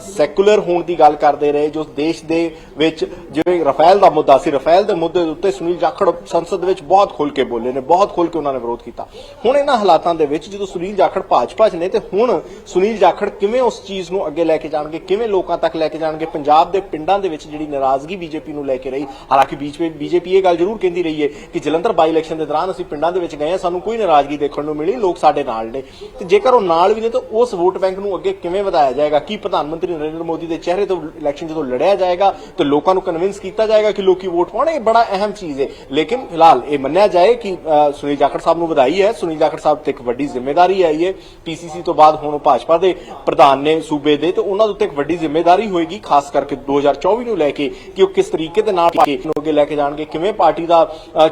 Secular ਹੋਣ ਦੀ ਗੱਲ ਕਰਦੇ ਰਹੇ, ਜੋ ਦੇਸ਼ ਦੇ ਵਿੱਚ ਜਿਵੇਂ ਰਫੇਲ ਦਾ ਮੁੱਦਾ ਸੀ, ਰਫੇਲ ਦੇ ਮੁੱਦੇ ਦੇ ਉੱਤੇ ਸੁਨੀਲ ਜਾਖੜ ਸੰਸਦ ਵਿੱਚ ਬਹੁਤ ਖੁੱਲ ਕੇ ਬੋਲੇ ਨੇ, ਬਹੁਤ ਖੁੱਲ ਕੇ ਉਹਨਾਂ ਨੇ ਵਿਰੋਧ ਕੀਤਾ। ਹੁਣ ਇਹਨਾਂ ਹਾਲਾਤਾਂ ਦੇ ਵਿੱਚ ਜਦੋਂ ਸੁਨੀਲ ਜਾਖੜ ਭਾਜਪਾ 'ਚ ਨੇ ਤੇ ਹੁਣ ਸੁਨੀਲ ਜਾਖੜ ਕਿਵੇਂ ਉਸ ਚੀਜ਼ ਨੂੰ ਅੱਗੇ ਲੈ ਕੇ ਜਾਣਗੇ, ਕਿਵੇਂ ਲੋਕਾਂ ਤੱਕ ਲੈ ਕੇ ਜਾਣਗੇ। ਪੰਜਾਬ ਦੇ ਪਿੰਡਾਂ ਦੇ ਵਿੱਚ ਜਿਹੜੀ ਨਾਰਾਜ਼ਗੀ ਬੀਜੇਪੀ ਨੂੰ ਲੈ ਕੇ ਰਹੀ, ਹਾਲਾਂਕਿ ਬੀਜੇਪੀ ਇਹ ਗੱਲ ਜ਼ਰੂਰ ਕਹਿੰਦੀ ਰਹੀ ਹੈ ਕਿ ਜਲੰਧਰ ਬਾਈ ਇਲੈਕਸ਼ਨ ਦੇ ਦੌਰਾਨ ਅਸੀਂ ਪਿੰਡਾਂ ਦੇ ਵਿੱਚ ਗਏ, ਸਾਨੂੰ ਕੋਈ ਨਾਰਾਜ਼ਗੀ ਦੇਖਣ ਨੂੰ ਮਿਲੀ, ਲੋਕ ਸਾਡੇ ਨਾਲ ਨੇ। ਤੇ ਜੇਕਰ ਉਹ ਨਾਲ ਵੀ ਨੇ ਤਾਂ ਉਸ ਵੋਟ ਬੈਂਕ ਨੂੰ ਅੱਗੇ ਕਿਵੇਂ ਵਧਾਇਆ ਜਾਏਗਾ? ਕੀ ਪ੍ਰਧਾਨ ਮੰਤਰੀ ਨਰਿੰਦਰ ਮੋਦੀ ਦੇ ਚਿਹਰੇ ਤੋਂ ਇਲੈਕਸ਼ਨ ਜਦੋਂ ਲੜਿਆ ਜਾਏਗਾ ਤੇ ਲੋਕਾਂ ਨੂੰ ਕਨਵਿੰਸ ਕੀਤਾ ਜਾਏਗਾ ਕਿ ਲੋਕੀ ਵੋਟ ਪਾਉਣ? ਇਹ ਬੜਾ ਅਹਿਮ ਚੀਜ਼ ਹੈ। ਲੇਕਿਨ ਫਿਲਹਾਲ ਇਹ ਮੰਨਿਆ ਜਾਏ ਕਿ ਸੁਨੀਲ ਜਾਖੜ ਸਾਹਿਬ ਨੂੰ ਵਧਾਈ ਹੈ, ਸੁਨੀਲ ਜਾਖੜ ਸਾਹਿਬ ਤੇ ਇੱਕ ਵੱਡੀ ਜ਼ਿੰਮੇਵਾਰੀ ਆਈ ਹੈ। ਪੀਸੀਸੀ ਤੋਂ ਬਾਅਦ ਹੁਣ ਉਹ ਭਾਜਪਾ ਦੇ ਪ੍ਰਧਾਨ ਨੇ ਸੂਬੇ ਦੇ, ਤੇ ਉਹਨਾਂ ਦੇ ਉੱਤੇ ਇੱਕ ਵੱਡੀ ਜ਼ਿੰਮੇਵਾਰੀ ਹੋਏਗੀ, ਖਾਸ ਕਰਕੇ 2024 ਨੂੰ ਲੈ ਕੇ, ਕਿ ਉਹ ਕਿਸ ਤਰੀਕੇ ਦੇ ਨਾਲ ਅੱਗੇ ਲੈ ਕੇ ਜਾਣਗੇ, ਕਿਵੇਂ ਪਾਰਟੀ ਦਾ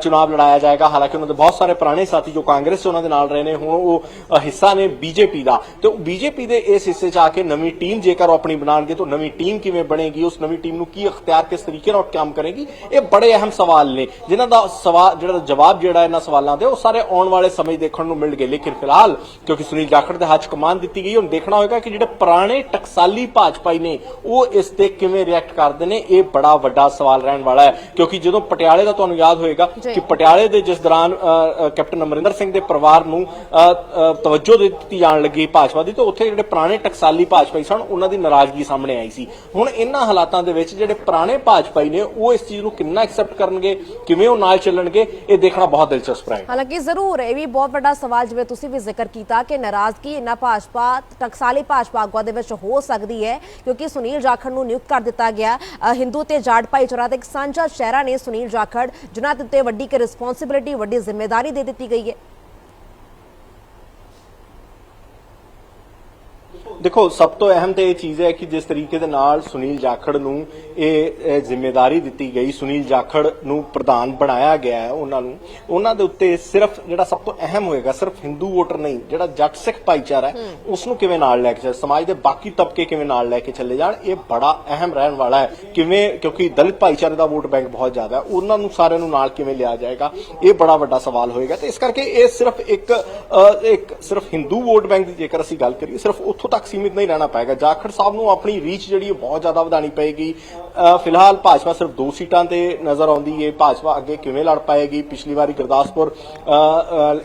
ਚੁਣਾਵ ਲੜਾਇਆ ਜਾਏਗਾ। ਹਾਲਾਂਕਿ ਉਹਨਾਂ ਦੇ ਬਹੁਤ ਸਾਰੇ ਪੁਰਾਣੇ ਸਾਥੀ ਜੋ ਕਾਂਗਰਸ 'ਚ ਉਹਨਾਂ ਦੇ ਨਾਲ ਰਹੇ ਨੇ, ਹੁਣ ਉਹ ਹਿੱਸਾ ਨੇ ਬੀਜੇਪੀ ਦਾ, ਤੇ ਬੀਜੇਪੀ ਦੇ ਇਸ ਹਿੱਸੇ 'ਚ ਆ ਕੇ ਨਵੀਂ ਟੀਮ ਜੇਕਰ ਉਹ ਆਪਣੀ ਬਣਾਉਣਗੇ ਤਾਂ ਨਵੀਂ ਟੀਮ ਕਿਵੇਂ ਬਣੇਗੀ, ਉਸ ਨਵੀਂ ਟੀਮ ਨੂੰ ਕੀ ਅਖਤਿਆਰ, ਕਿਸ ਤਰੀਕੇ ਨਾਲ ਕੰਮ ਕਰੇਗੀ, ਇਹ ਬੜੇ ਅਹਿਮ ਸਵਾਲ ਨੇ ਜਿਨ੍ਹਾਂ ਦਾ ਜਵਾਬ ਜਿਹੜਾ ਇਹਨਾਂ ਸਵਾਲਾਂ ਦੇ ਉਹ ਸਾਰੇ ਆਉਣ ਵਾਲੇ ਸਮੇਂ ਦੇਖਣ ਨੂੰ ਮਿਲਣਗੇ। ਲੇਕਿਨ ਫਿਲਹਾਲ ਕਿਉਂਕਿ ਸੁਨੀਲ ਜਾਖੜ ਦੇ ਹੱਥ 'ਚ ਕਮਾਨ ਦਿੱਤੀ ਗਈ, ਹੁਣ ਦੇਖਣਾ ਹੋਏਗਾ ਕਿ ਜਿਹੜੇ ਪੁਰਾਣੇ ਟਕਸਾਲੀ ਭਾਜਪਾਈ ਨੇ ਉਹ ਇਸ ਤੇ ਕਿਵੇਂ ਰਿਐਕਟ ਕਰਦੇ ਨੇ। ਇਹ ਬੜਾ ਵੱਡਾ ਸਵਾਲ ਰਹਿਣ ਵਾਲਾ ਹੈ, ਕਿਉਂਕਿ ਜਦੋਂ ਪਟਿਆਲੇ ਦਾ ਤੁਹਾਨੂੰ ਯਾਦ ਹੋਏਗਾ ਕਿ ਪਟਿਆਲੇ ਦੇ ਜਿਸ ਦੌਰਾਨ ਕੈਪਟਨ ਅਮਰਿੰਦਰ ਸਿੰਘ ਦੇ ਪਰਿਵਾਰ ਨੂੰ ਤਵੱਜੋ ਦਿੱਤੀ ਜਾਣ ਲੱਗੀ ਭਾਜਪਾ ਦੀ, ਤਾਂ ਉੱਥੇ ਜਿਹੜੇ ਪੁਰਾਣੇ ਟਕਸਾਲੀ ਭਾਜਪਾਈ ਸਨ ਉਹਨਾਂ ਦੀ ਨਾਰਾਜ਼ਗੀ ਸਾਹਮਣੇ ਆਈ ਸੀ। ਹੁਣ ਇਹਨਾਂ ਹਾਲਾਤਾਂ ਦੇ ਵਿੱਚ ਜਿਹੜੇ ਪੁਰਾਣੇ ਭਾਜਪਾਈ ਨੇ ਉਹ ਇਸ ਚੀਜ਼ ਨੂੰ ਕਿੰਨਾ ਐਕਸੈਪਟ ਕਰਨਗੇ, ਕਿਵੇਂ ਉਹ ਨਾਲ ਚੱਲਣਗੇ, ਇਹ ਦੇਖਣਾ ਬਹੁਤ ਦਿਲਚਸਪ ਹੈ। ਹਾਲਾਂਕਿ ਜ਼ਰੂਰ ਇਹ ਵੀ ਬਹੁਤ ਵੱਡਾ ਸਵਾਲ, ਜਿਵੇਂ ਤੁਸੀਂ ਵੀ ਜ਼ਿਕਰ ਕੀਤਾ ਕਿ ਨਾਰਾਜ਼ਗੀ ਇਹਨਾਂ ਭਾਜਪਾ ਟਕਸਾਲੀ ਭਾਜਪਾ ਆਗੂਆਂ ਦੇ ਵਿੱਚ ਹੋ ਸਕਦੀ ਹੈ, ਕਿਉਂਕਿ ਸੁਨੀਲ ਜਾਖੜ ਨੂੰ ਨਿਯੁਕਤ ਕਰ ਦਿੱਤਾ ਗਿਆ। ਹਿੰਦੂ ਤੇ ਜਾਟ ਭਾਈਚਾਰਾ ਦਾ ਇੱਕ ਸਾਂਝਾ ਚਿਹਰਾ ਨੇ ਸੁਨੀਲ ਜਾਖੜ, ਜਿਨ੍ਹਾਂ ਦੇ ਉੱਤੇ ਵੱਡੀ ਰਿਸਪੌਂਸਿਬਿਲਿਟੀ, ਵੱਡੀ ਜ਼ਿੰਮੇਵਾਰੀ ਦੇ ਦਿੱਤੀ ਗਈ ਹੈ। देखो सब तो अहम तो यह चीज़ है कि जिस तरीके दे नाल सुनील जाखड़ नूं ये जिम्मेदारी दी गई, सुनील जाखड़ नूं प्रधान बनाया गया है, उन्हां दे उत्ते सिर्फ जिहड़ा सब तो अहम होएगा सिर्फ हिंदू वोटर नहीं, जिहड़ा जट सिख भाईचारा है उसनूं किवें नाल लैके चले, समाज के बाकी तबके किवें नाल लैके चले जाण, ये बड़ा अहम रहन वाला है। किवें, क्योंकि दलित भाईचारे का वोट बैंक बहुत ज्यादा है, उन्होंने सारे नाल किवें लिया जाएगा, ये बड़ा वड्डा सवाल होएगा। तो इस करके ये सिर्फ एक सिर्फ हिंदू वोट बैंक की जेकर असीं गल करिए सिर्फ उत्थों तक सीमित नहीं रहना पाएगा। जाखड़ साहब नूं अपनी रीच जिहड़ी बहुत ज्यादा वधानी पएगी। फिलहाल भाजपा सिर्फ 2 सीटां ते नजर आउंदी है, भाजपा अगे किवें लड़ पाएगी। पिछली बारी गुरदासपुर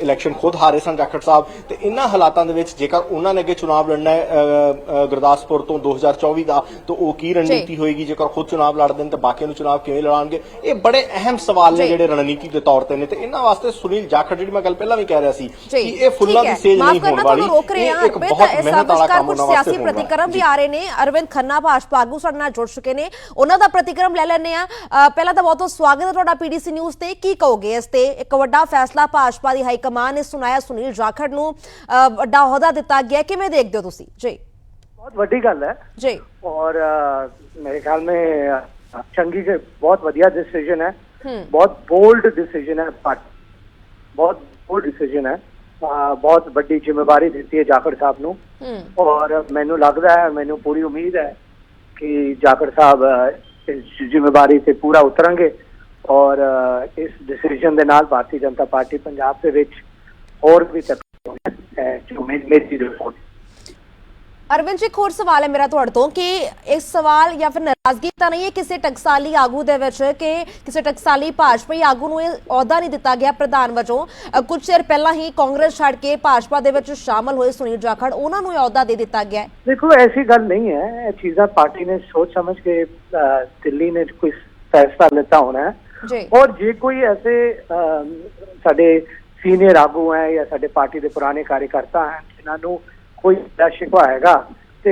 इलैक्शन खुद हारे सन जाखड़ साहब, तो इन्हां हालातां दे विच जेकर उन्हां ने अगे चुनाव लड़ना है गुरदासपुर तो 2024 का, तो वो की रणनीति होएगी जेकर खुद चुनाव लड़दे ने, तो बाकी नूं चुनाव किवें लड़ाणगे, ये बड़े अहम सवाल ने जिहड़े रणनीति के तौर ते ने। ते इन्हां वास्ते सुनील जाखड़ जिहड़ी मैं गल पहलां भी कह रहा सी कि ये फुल्लां दी सेज नहीं होण वाली, एक बहुत मेहनत वाला काम होना वास्ते सियासी प्रतिक्रम भी आ रहे ने। अरविंद खन्ना भाजपा आगू साडे नाल जुड़ चुके ने, उन्हां दा प्रतिक्रम ले लैने आ। पहला तो बहुत स्वागत है तुहाडा पीडीसी न्यूज़ ते। की कहोगे इस ते? एक वड्डा फैसला भाजपा दी हाई कमान ने सुनाया, सुनील जाखड़ नूं वड्डा अहुदा दिता गया, किवें देखदे हो तुसीं? जी बहुत वड्डी गल है जी, और मेरे ख्याल में चंगी के बहुत वधिया डिसीजन है, बहुत बोल्ड डिसीजन है, बहुत बोल्ड डिसीजन है, बहुत बड़ी जिम्मेवारी दी है जाखड़ साहब नूं, और मैनू लगता है, मैनू पूरी उम्मीद है कि जाखड़ साहब इस जिम्मेवारी से पूरा उतरेंगे और इस डिसीजन के नाल भारतीय जनता पार्टी पंजाब के विच होर भी तक जो मेरी रिपोर्ट। अरविंद जी, एक होर सवाल है मेरा तुहाडे तो कि इस सवाल या फिर नाराजगी तो नहीं है किसी टकसाली आगू दे विच कि किसी टकसाली भाजपाई आगू नूं अहुदा नहीं दिता गया प्रधान वजों? कुछ चिर पहला ही कांग्रेस छड्ड के भाजपा दे विच शामिल होए सुनील जाखड़, उन्हां नूं अहुदा दे दिता गया है। देखो ऐसी गल नहीं है, चीज़ां पार्टी ने सोच समझ के दिल्ली ने कोई फैसला लेता होना है, और जे कोई ऐसे साडे सीनियर आगू हैं या साडे पार्टी के पुराने कार्यकर्ता हैं जिन्हां नूं कोई शिकवा हैगा, तो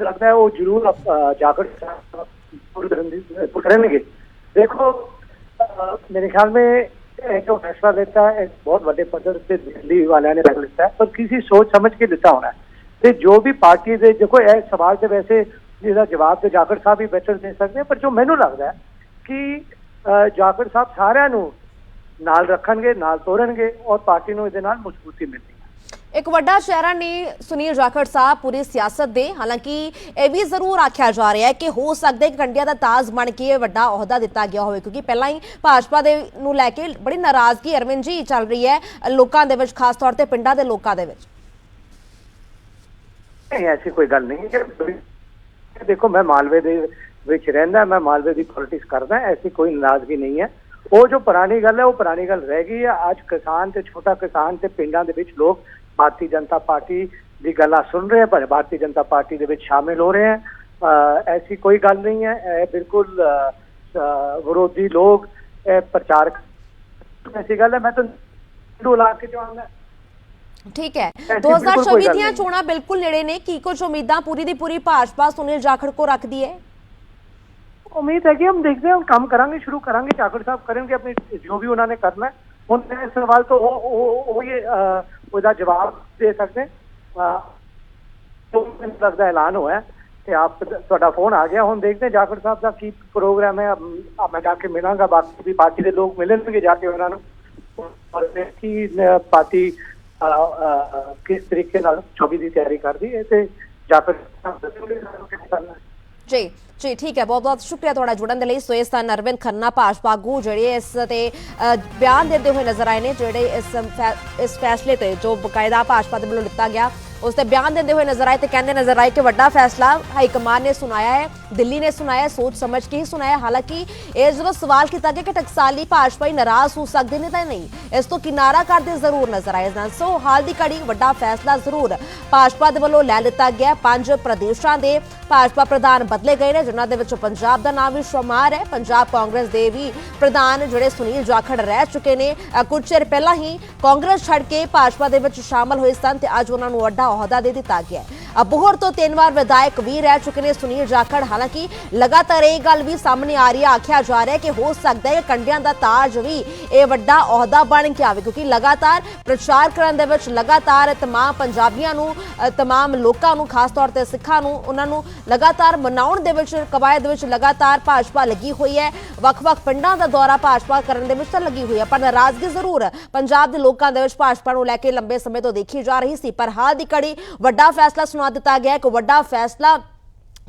लगता है वो जरूर जाकर करेंगे। देखो मेरे ख्याल में जो फैसला लेता है बहुत बड़े पद्धर से दिल्ली वाले ने लेता है, पर किसी सोच समझ के लेता होना है। तो जो भी पार्टी दे देखो यह सवाल तो वैसे जिसका जवाब तो जाखड़ साहब भी बेहतर दे सकते हैं, पर जो मैनू लगता है कि जाखड़ साहब सारिਆਂ ਨੂੰ नाल रखणगे, नाल तोड़नगे और पार्टी ਨੂੰ ਇਹਦੇ ਨਾਲ मजबूती मिलेगी। एक वड्डा चेहरा ने सुनील जाखड़ साहब पूरी सियासत दे, हालांकि यह भी जरूर आख्या जा रहा है कि हो सकता है कि कंडिया का ताज बन के वड्डा अहुदा दिता गया हो, क्योंकि पहला ही भाजपा दे नूं लैके बड़ी नाराजगी अरविंद जी चल रही है लोगों के विच, खास तौर पर पिंडां दे लोकां दे विच। नहीं ऐसी कोई गल नहीं है, देखो मैं मालवे ਦੇ ਵਿੱਚ ਰਹਿੰਦਾ, मैं मालवे ਦੀ पॉलिटिक्स करदा, ऐसी कोई नाराजगी नहीं है। ਉਹ ਜੋ ਪੁਰਾਣੀ ਗੱਲ ਹੈ ਉਹ ਪੁਰਾਣੀ ਗੱਲ ਰਹਿ ਗਈ ਹੈ। ਅੱਜ ਕਿਸਾਨ ਤੇ ਛੋਟਾ ਕਿਸਾਨ ਤੇ ਪਿੰਡਾਂ ਦੇ ਵਿੱਚ ਲੋਕ ਭਾਰਤੀ ਜਨਤਾ ਪਾਰਟੀ ਦੀ ਗੱਲਾਂ ਸੁਣ ਰਹੇ ਪਰ ਭਾਰਤੀ ਜਨਤਾ ਪਾਰਟੀ ਦੇ ਵਿੱਚ ਸ਼ਾਮਿਲ ਹੋ ਰਹੇ हैं। ऐसी कोई गल नहीं है, बिल्कुल विरोधी लोग प्रचार ऐसी गल है। मैं तो हिंदू इलाके चो आंदा। ठीक है, 2024 ਦੀਆਂ ਚੋਣਾਂ ਬਿਲਕੁਲ ਨੇੜੇ ਨੇ, ਕੀ ਕੁਝ ਉਮੀਦਾਂ ਪੂਰੀ ਦੀ ਪੂਰੀ ਭਾਜਪਾ ਸੁਨੀਲ ਜਾਖੜ ਕੋ ਰੱਖਦੀ है? उम्मीद है कि हम देखते हैं, हम काम करांगे, शुरू करांगे, जाखड़ साहब करेंगे अपनी जो भी उन्होंने करना है। उन्होंने सवाल तो ਉਹਦਾ ਜਵਾਬ ਦੇ ਸਕਦੇ तो ਮੈਨੂੰ ਲੱਗਦਾ ਐਲਾਨ ਹੋਇਆ ਤੇ ਆਪ ਤੁਹਾਡਾ ਫੋਨ ਆ ਗਿਆ। ਹੁਣ ਦੇਖਦੇ हैं ਜਾਖੜ ਸਾਹਿਬ ਦਾ ਕੀ ਪ੍ਰੋਗਰਾਮ ਹੈ। ਮੈਂ ਜਾ ਕੇ ਮਿਲਾਂਗਾ, ਬਾਕੀ ਵੀ ਪਾਰਟੀ ਦੇ ਲੋਕ ਮਿਲਣਗੇ ਜਾ ਕੇ ਉਹਨਾਂ ਨੂੰ, ਔਰ ਕੀ ਪਾਰਟੀ ਕਿਸ ਤਰੀਕੇ ਨਾਲ 24 ਦੀ ਤਿਆਰੀ ਕਰਦੀ ਹੈ ਤੇ ਜਾਖੜ ਸਾਹਿਬ ਦੱਸਣਗੇ ਕੀ ਕਰਨਾ। जी जी ठीक है, बहुत बहुत शुक्रिया तुहाडा जुड़न दे लई। सो इस तरह अरविंद खन्ना भाजपा आगू जिहड़े इस ते बयान देते हुए नजर आए ने, जिहड़े इस फैसले ते जो बकायदा भाजपा दे वल्लों लिता गया उस ते बयान देते हुए नजर आए ते कहंदे नजर आए कि वड्डा फैसला हाईकमान ने सुनाया है, दिल्ली ने सुनाया, सोच समझ के ही सुनाया। हालांकि इस जो सवाल किया गया कि टकसाली भाजपाई नाराज हो सकते ने तां नहीं, इस तो किनारा करते जरूर नजर आए। सो हाल दी घड़ी वड्डा फैसला जरूर भाजपा दे वल्लों लै लिता गया। 5 प्रदेशां दे भाजपा प्रधान बदले गए ने, जिन्हां दे विच पंजाब दा नाम भी शुमार है। पंजाब कांग्रेस दे भी प्रधान जिहड़े सुनील जाखड़ रह चुके ने, कुछ चिर पहला ही कांग्रेस छड़ के भाजपा दे विच शामिल होए सन ते अज उन्हां नूं वड्डा अहुदा दे दिता गया है। अबोहर तो 3 बार विधायक भी रह चुके ने सुनील जाखड़। हालांकि लगातार यह गल भी सामने आ रही है, आख्या जा रहा है कि हो सकता है कि कंडियां दा ताज भी यह वड्डा अहुदा बन के आवे, क्योंकि लगातार प्रचार करन दे विच लगातार तमाम पंजाबियां नूं, तमाम लोकां नूं, खास तौर ते सिखां नूं, उन्हां नूं लगातार मनाउण दे विच, कवायद विच लगातार भाजपा लगी हुई है। वख-वख पिंडां दा दौरा भाजपा करन दे विच तां लगी हुई है, पर नाराजगी जरूर पंजाब दे लोकां दे विच भाजपा नूं लैके लंबे समय तो देखी जा रही सी। पर हाल दी घड़ी वड्डा फैसला सुना दिता गया, एक वड्डा फैसला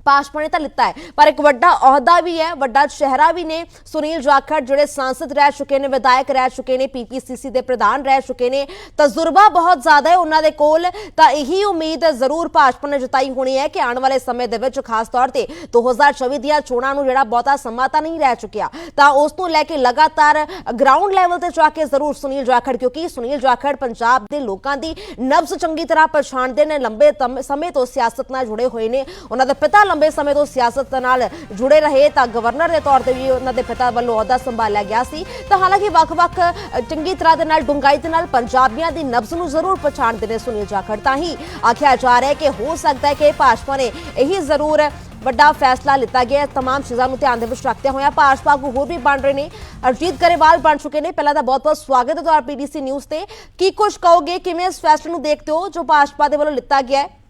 भाजपा ने तो लिता है, पर एक वड्डा अहुदा भी है, वड्डा चेहरा भी ने। सुनील जाखड़ जिहड़े सांसद रह चुके ने, विधायक रह चुके ने, पीपीसीसी के प्रधान रह चुके ने, तजुर्बा बहुत ज्यादा है उन्हां दे कोल। तां यही उम्मीद जरूर भाजपा ने जताई होनी है कि आने वाले समय दे विच, खास तौर ते 2024 ਦੀਆਂ ਚੋਣਾਂ ਨੂੰ ਜਿਹੜਾ ਬਹੁਤਾ ਸਮਾਂ ਤਾਂ ਨਹੀਂ ਰਹਿ ਚੁੱਕਿਆ, ਤਾਂ ਉਸ ਨੂੰ ਲੈ ਕੇ ਲਗਾਤਾਰ ਗਰਾਊਂਡ ਲੈਵਲ ਤੇ ਜਾ ਕੇ ਜ਼ਰੂਰ ਸੁਨੀਲ ਜਾਖੜ, ਕਿਉਂਕਿ ਸੁਨੀਲ ਜਾਖੜ ਪੰਜਾਬ ਦੇ ਲੋਕਾਂ ਦੀ ਨਬਜ਼ ਚੰਗੀ ਤਰ੍ਹਾਂ ਪਛਾਣਦੇ ਨੇ, ਲੰਬੇ ਸਮੇਂ ਤੋਂ ਸਿਆਸਤ ਨਾਲ ਜੁੜੇ ਹੋਏ ਨੇ। ਉਹਨਾਂ ਦੇ ਪਿਤਾ लंबे समय तो सियासत नाल जुड़े रहे, तो गवर्नर के तौर पर भी उन्होंने पिता वालों अहदा संभालिया गया सी। तो हालांकि वख-वख चंगी तरह दे नाल डूंगाई दे नाल पंजाबियां दी नब्ज़ नूं जरूर पछाणदे ने सुनील जाखड़। तां ही आख्या जा रहा है कि हो सकता है कि भाजपा ने यही जरूर वड्डा फैसला लिता गया। तमाम चीज़ों को ध्यान में रखते हुए भाजपा को होर भी बन रहे हैं। हरजीत गरेवाल बन चुके हैं, पहला तो बहुत बहुत स्वागत है तुहाडा पीडीसी न्यूज़ ते। की कुछ कहोगे, किवें इस फैसले नूं देखते हो जो भाजपा दे वल्लों लिता गया है?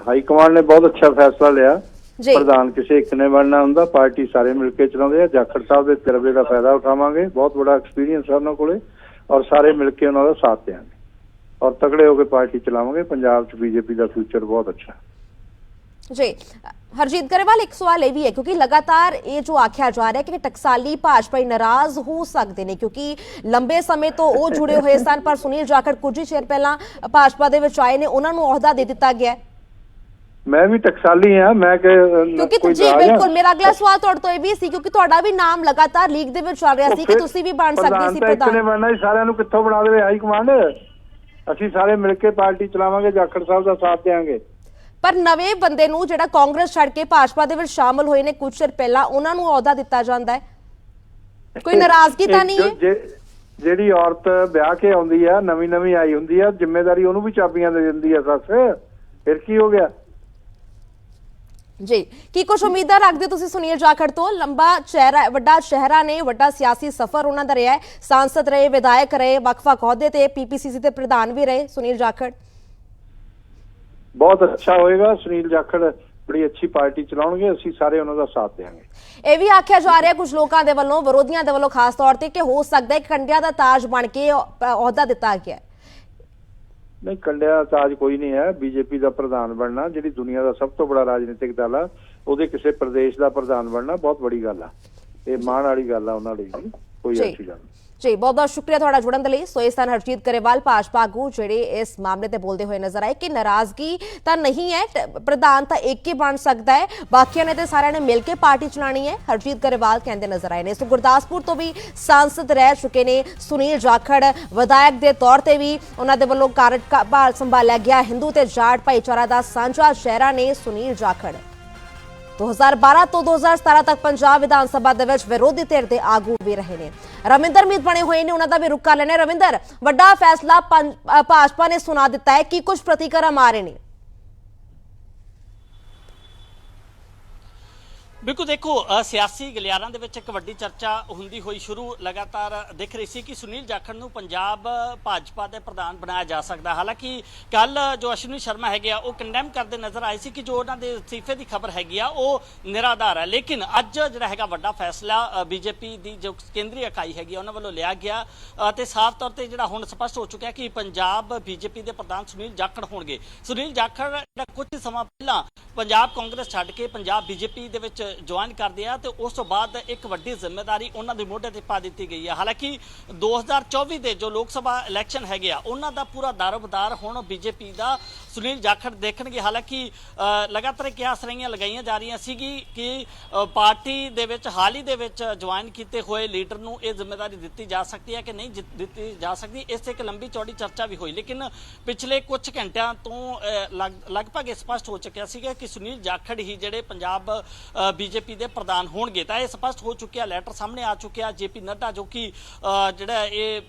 हाईकमान ने बहुत अच्छा फैसला लिया। प्रधान किसी एक ने बनना हुंदा, पार्टी सारे मिलके चलाउंदे आ। जाखड़ साहब के तजर्बे का फायदा उठावांगे, बहुत बड़ा एक्सपीरियंस है उन्हां कोले, और सारे मिलके उन्हां दा साथ देंगे और तगड़े होकर पार्टी चलावांगे। पंजाब च बीजेपी का फ्यूचर बहुत अच्छा जी। हरजीत गरेवाल, एक सवाल यह भी है, क्योंकि लगातार ये जो आख्या जा रहा है कि टकसाली भाजपाई नाराज हो सकते हैं, क्योंकि लंबे समय तो वो जुड़े हुए सन, पर सुनील जाखड़ कुछ ही चिर पहला भाजपा दे विच आए ने, उन्हां नूं अहुदा दे दिता गया। मैं भी टकसाली हाँ, मैं क्योंकि जी बिल्कुल मेरा अगला सवाल तुहाडे तो यह भी सी, क्योंकि तुहाडा भी नाम लगातार लीग दे विच चल रहा सी कि तुसीं भी बन सकदे सी प्रधान। बनना सारिਆਂ ਨੂੰ ਕਿੱਥੋਂ ਬਣਾ ਦੇਵੇ ਹਾਈਕਮਾਂਡ, ਅਸੀਂ ਸਾਰੇ ਮਿਲ ਕੇ ਪਾर्टी ਚਲਾਵਾਂਗੇ, जाखड़ साहब ਦਾ ਸਾਥ ਦੇਵਾਂਗੇ। पर नवे बंदे नूं जिहड़ा कांग्रेस छड़ के भाजपा दे विच शामिल होए ने कुछ चिर पहला, उन्हां नूं अहुदा दिता जांदा है, कोई नाराजगी तां नहीं है? ਜਿਹੜੀ ਔਰਤ ਵਿਆਹ ਕੇ ਆਉਂਦੀ ਆ, ਨਵੀਂ ਨਵੀਂ ਆਈ ਹੁੰਦੀ ਆ, ਜ਼ਿੰਮੇਵਾਰੀ ਉਹਨੂੰ ਵੀ ਚਾਬੀਆਂ ਦੇ ਦਿੰਦੀ ਆ ਸੱਸ, ਫਿਰ ਕੀ ਹੋ ਗਿਆ जी? की कुछ उम्मीदां रखदे तुसीं सुनील जाखड़ तो? लंबा चेहरा, वड्डा चेहरा ने, वड्डा सियासी सफर उन्हां दा रहा है, सांसद रहे, विधायक रहे, वख-वख अहुदे ते पीपीसीसी दे प्रधान भी रहे सुनील जाखड़। बहुत अच्छा होएगा, सुनील जाखड़ बड़ी अच्छी पार्टी चलाउणगे, असीं सारे उन्हां दा साथ देंगे। यह भी आख्या जा रहा है कुछ लोगों के वल्लों, विरोधियों के वल्लों खास तौर पर, कि हो सकता है कंडिया का ताज बन के अहुदा दिता गया। नहीं, कंडिया का ताज कोई नहीं है। बीजेपी का प्रधान बनना, जिहड़ी दुनिया का सब तो बड़ा राजनीतिक दल आ, ਉਹਦੇ ਕਿਸੇ प्रदेश का प्रधान बनना बहुत बड़ी गल आ, ये माण वाली गल आ उन्हां लई। ਕੋਈ ਜੀ। ਐਸੀ ਗੱਲ ਨਹੀਂ। ਜੀ ਬਹੁਤ ਬਹੁਤ ਸ਼ੁਕਰੀਆ ਤੁਹਾਡਾ ਜੁੜਨ ਦੇ ਲਈ। ਸੋ ਇਸ ਸਨ ਹਰਜੀਤ ਗਰੇਵਾਲ ਭਾਜਪਾ ਆਗੂ ਜਿਹੜੇ ਇਸ ਮਾਮਲੇ ਤੇ ਬੋਲਦੇ ਹੋਏ ਨਜ਼ਰ ਆਏ ਕਿ ਨਾਰਾਜ਼ਗੀ ਤਾਂ ਨਹੀਂ ਹੈ, ਪ੍ਰਧਾਨ ਤਾਂ ਇੱਕ ਹੀ ਬਣ ਸਕਦਾ ਹੈ, ਬਾਕੀਆਂ ਨੇ ਤੇ ਸਾਰਿਆਂ ਨੇ ਮਿਲ ਕੇ ਪਾਰਟੀ ਚਲਾਣੀ ਹੈ, ਹਰਜੀਤ ਗਰੇਵਾਲ ਕਹਿੰਦੇ ਨਜ਼ਰ ਆਏ ਨੇ। ਸੋ ਗੁਰਦਾਸਪੁਰ ਤੋਂ ਵੀ ਸਾਂਸਦ ਰਹਿ ਚੁੱਕੇ ਨੇ ਸੁਨੀਲ ਜਾਖੜ, ਵਿਧਾਇਕ ਦੇ ਤੌਰ ਤੇ ਵੀ ਉਹਨਾਂ ਦੇ ਵੱਲੋਂ ਕਾਰਜਭਾਰ ਸੰਭਾਲਿਆ ਗਿਆ। ਹਿੰਦੂ ਤੇ ਜਾਟ ਭਾਈਚਾਰਾ ਦਾ ਸਾਂਝਾ ਚਿਹਰਾ ਨੇ ਸੁਨੀਲ ਜਾਖੜ। 2012 ਤੋਂ 2017 ਤੱਕ ਪੰਜਾਬ ਵਿਧਾਨ ਸਭਾ ਦੇ ਵਿੱਚ ਵਿਰੋਧੀ ਧਿਰ ਦੇ ਆਗੂ ਵੀ ਰਹੇ ਨੇ। ਰਵਿੰਦਰ ਮੀਤ ਬਣੇ ਹੋਏ ਨੇ, ਉਹਨਾਂ ਦਾ ਵੀ ਰੁੱਖ ਕਰ ਲੈਣੇ। ਰਵਿੰਦਰ, ਵੱਡਾ ਫੈਸਲਾ ਭਾਜਪਾ ਨੇ ਸੁਣਾ ਦਿੱਤਾ ਹੈ, ਕੀ ਕੁਝ ਪ੍ਰਤੀਕਰਮ ਆ ਰਹੇ ਨੇ? ਬਿਲਕੁਲ ਦੇਖੋ, ਸਿਆਸੀ ਗਲਿਆਰਾਂ ਦੇ ਵਿੱਚ ਇੱਕ ਵੱਡੀ ਚਰਚਾ ਹੁੰਦੀ ਹੋਈ ਸ਼ੁਰੂ ਲਗਾਤਾਰ ਦਿਖ ਰਹੀ ਸੀ ਕਿ ਸੁਨੀਲ ਜਾਖੜ ਨੂੰ ਪੰਜਾਬ ਭਾਜਪਾ ਦੇ ਪ੍ਰਧਾਨ ਬਣਾਇਆ ਜਾ ਸਕਦਾ। ਹਾਲਾਂਕਿ ਕੱਲ ਜੋ ਅਸ਼ਵਨੀ ਸ਼ਰਮਾ ਹੈਗੇ ਆ ਉਹ ਕੰਡੈਮ ਕਰਦੇ ਨਜ਼ਰ ਆਏ ਸੀ ਕਿ ਜੋ ਉਹਨਾਂ ਦੇ ਅਸਤੀਫੇ ਦੀ ਖਬਰ ਹੈਗੀ ਆ ਉਹ ਨਿਰਾਧਾਰ ਹੈ। ਲੇਕਿਨ ਅੱਜ ਜਿਹੜਾ ਹੈਗਾ ਵੱਡਾ ਫੈਸਲਾ ਬੀਜੇਪੀ ਦੀ ਜੋ ਕੇਂਦਰੀ ਇਕਾਈ ਹੈਗੀ ਉਹਨਾਂ ਵੱਲੋਂ ਲਿਆ ਗਿਆ ਤੇ ਸਾਫ਼ ਤੌਰ ਤੇ ਜਿਹੜਾ ਹੁਣ ਸਪਸ਼ਟ ਹੋ ਚੁੱਕਿਆ ਕਿ ਪੰਜਾਬ ਬੀਜੇਪੀ ਦੇ ਪ੍ਰਧਾਨ ਸੁਨੀਲ ਜਾਖੜ ਹੋਣਗੇ। ਸੁਨੀਲ ਜਾਖੜ ਜਿਹੜਾ ਕੁਝ ਸਮਾਂ ਪਹਿਲਾਂ ਪੰਜਾਬ ਕਾਂਗਰਸ ਛੱਡ ਕੇ ਪੰਜਾਬ ਬੀਜੇਪੀ ਦੇ ਵਿੱਚ ਜੁਆਇਨ ਕਰਦੇ ਆ ਤੇ ਉਸ ਤੋਂ ਬਾਅਦ ਇੱਕ ਵੱਡੀ ਜ਼ਿੰਮੇਵਾਰੀ ਉਹਨਾਂ ਦੇ ਮੋਢੇ ਤੇ ਪਾ ਦਿੱਤੀ ਗਈ ਹੈ। ਹਾਲਾਂਕਿ 2024 ਦੇ ਜੋ ਲੋਕ ਸਭਾ ਇਲੈਕਸ਼ਨ ਹੈਗੇ ਆ ਉਹਨਾਂ ਦਾ ਪੂਰਾ ਦਾਰੋਮਦਾਰ ਹੁਣ ਬੀਜੇਪੀ ਦਾ ਸੁਨੀਲ ਜਾਖੜ ਦੇਖਣਗੇ। ਹਾਲਾਂਕਿ ਲਗਾਤਾਰ ਕਿਆਸ ਰਹੀਆਂ ਲਗਾਈਆਂ ਜਾ ਰਹੀਆਂ ਸੀਗੀ ਕਿ ਪਾਰਟੀ ਦੇ ਵਿੱਚ ਹਾਲ ਹੀ ਦੇ ਵਿੱਚ ਜੁਆਇਨ ਕੀਤੇ ਹੋਏ ਲੀਡਰ ਨੂੰ ਇਹ ਜ਼ਿੰਮੇਵਾਰੀ ਦਿੱਤੀ ਜਾ ਸਕਦੀ ਹੈ ਕਿ ਨਹੀਂ ਦਿੱਤੀ ਜਾ ਸਕਦੀ। ਇਸ ਤੇ ਇੱਕ ਲੰਬੀ ਚੌੜੀ ਚਰਚਾ ਵੀ ਹੋਈ, ਲੇਕਿਨ ਪਿਛਲੇ ਕੁਝ ਘੰਟਿਆਂ ਤੋਂ ਲਗਭਗ ਇਹ ਸਪਸ਼ਟ ਹੋ ਚੁੱਕਿਆ ਸੀਗਾ ਕਿ ਸੁਨੀਲ ਜਾਖੜ ਹੀ ਜਿਹੜੇ ਪੰਜਾਬ ਬੀਜੇਪੀ ਦੇ ਪ੍ਰਧਾਨ ਹੋਣਗੇ। ਤਾਂ ਇਹ ਸਪਸ਼ਟ ਹੋ ਚੁੱਕਿਆ, ਲੈਟਰ ਸਾਹਮਣੇ ਆ ਚੁੱਕਿਆ। ਜੇਪੀ ਨੱਡਾ ਜੋ ਕਿ ਜਿਹੜਾ ਇਹ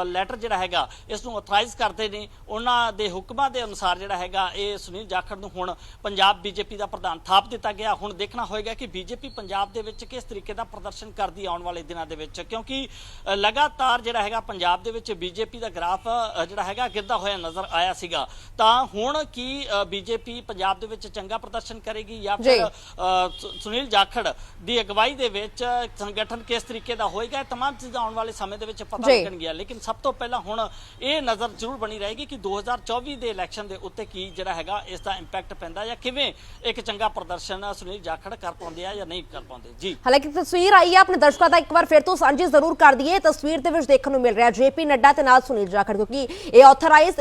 ਲੈਟਰ ਜਿਹੜਾ ਹੈਗਾ ਇਸ ਨੂੰ ਅਥੋਰਾਈਜ਼ ਕਰਦੇ ਨੇ, ਉਹਨਾਂ ਦੇ ਹੁਕਮਾਂ ਦੇ ਅਨੁਸਾਰ ਜਿਹੜਾ ਹੈਗਾ ਇਹ ਸੁਨੀਲ ਜਾਖੜ ਨੂੰ ਹੁਣ ਪੰਜਾਬ ਬੀਜੇਪੀ ਦਾ ਪ੍ਰਧਾਨ ਥਾਪ ਦਿੱਤਾ ਗਿਆ। ਹੁਣ ਦੇਖਣਾ ਹੋਏਗਾ ਕਿ ਬੀਜੇਪੀ ਪੰਜਾਬ ਦੇ ਵਿੱਚ ਕਿਸ ਤਰੀਕੇ ਦਾ ਪ੍ਰਦਰਸ਼ਨ ਕਰਦੀ ਆਉਣ ਵਾਲੇ ਦਿਨਾਂ ਦੇ ਵਿੱਚ, ਕਿਉਂਕਿ ਲਗਾਤਾਰ ਜਿਹੜਾ ਹੈਗਾ ਪੰਜਾਬ ਦੇ ਵਿੱਚ ਬੀਜੇਪੀ ਦਾ ਗ੍ਰਾਫ ਜਿਹੜਾ ਹੈਗਾ ਗਿਰਦਾ ਹੋਇਆ ਨਜ਼ਰ ਆਇਆ ਸੀਗਾ। ਤਾਂ ਹੁਣ ਕੀ ਬੀਜੇਪੀ ਪੰਜਾਬ ਦੇ ਵਿੱਚ ਚੰਗਾ ਪ੍ਰਦਰਸ਼ਨ ਕਰੇਗੀ ਜਾਂ ਫਿਰ ਸੁਨੀਲ ਜਾਖੜ ਦੀ ਅਗਵਾਈ ਦੇ ਵਿੱਚ ਸੰਗਠਨ ਕਿਸ ਤਰੀਕੇ ਦਾ ਹੋਏਗਾ, तमाम ਚੀਜ਼ਾਂ ਆਉਣ ਵਾਲੇ ਸਮੇਂ ਦੇ ਵਿੱਚ ਪਤਾ ਲੱਗਣਗੀਆਂ। ਲੇਕਿਨ ਸਭ ਤੋਂ ਪਹਿਲਾਂ ਹੁਣ ਇਹ ਨਜ਼ਰ ਜ਼ਰੂਰ ਬਣੀ ਰਹੇਗੀ ਕਿ 2024 ਦੇ ਇਲੈਕਸ਼ਨ ਦੇ ਉੱਤੇ ਕੀ ਜਿਹੜਾ ਹੈਗਾ ਇਸ ਦਾ ਇੰਪੈਕਟ ਪੈਂਦਾ ਜਾਂ ਕਿਵੇਂ ਇੱਕ ਚੰਗਾ ਪ੍ਰਦਰਸ਼ਨ ਸੁਨੀਲ ਜਾਖੜ ਕਰ ਪਾਉਂਦੇ ਆ ਜਾਂ ਨਹੀਂ ਕਰ ਪਾਉਂਦੇ। ਜੀ ਹਾਲਾਂਕਿ ਤਸਵੀਰ ਆਈ ਹੈ ਆਪਣੇ ਦਰਸ਼ਕਾਂ ਦਾ, ਇੱਕ ਵਾਰ ਫਿਰ ਤੋਂ ਸਾਂਝੀ ਜ਼ਰੂਰ ਕਰ ਦਈਏ। ਤਸਵੀਰ ਦੇ ਵਿੱਚ ਦੇਖਣ ਨੂੰ ਮਿਲ ਰਿਹਾ ਜੇਪੀ ਨੱਡਾ ਤੇ ਨਾਲ ਸੁਨੀਲ ਜਾਖੜ, ਕਿਉਂਕਿ ਇਹ authorise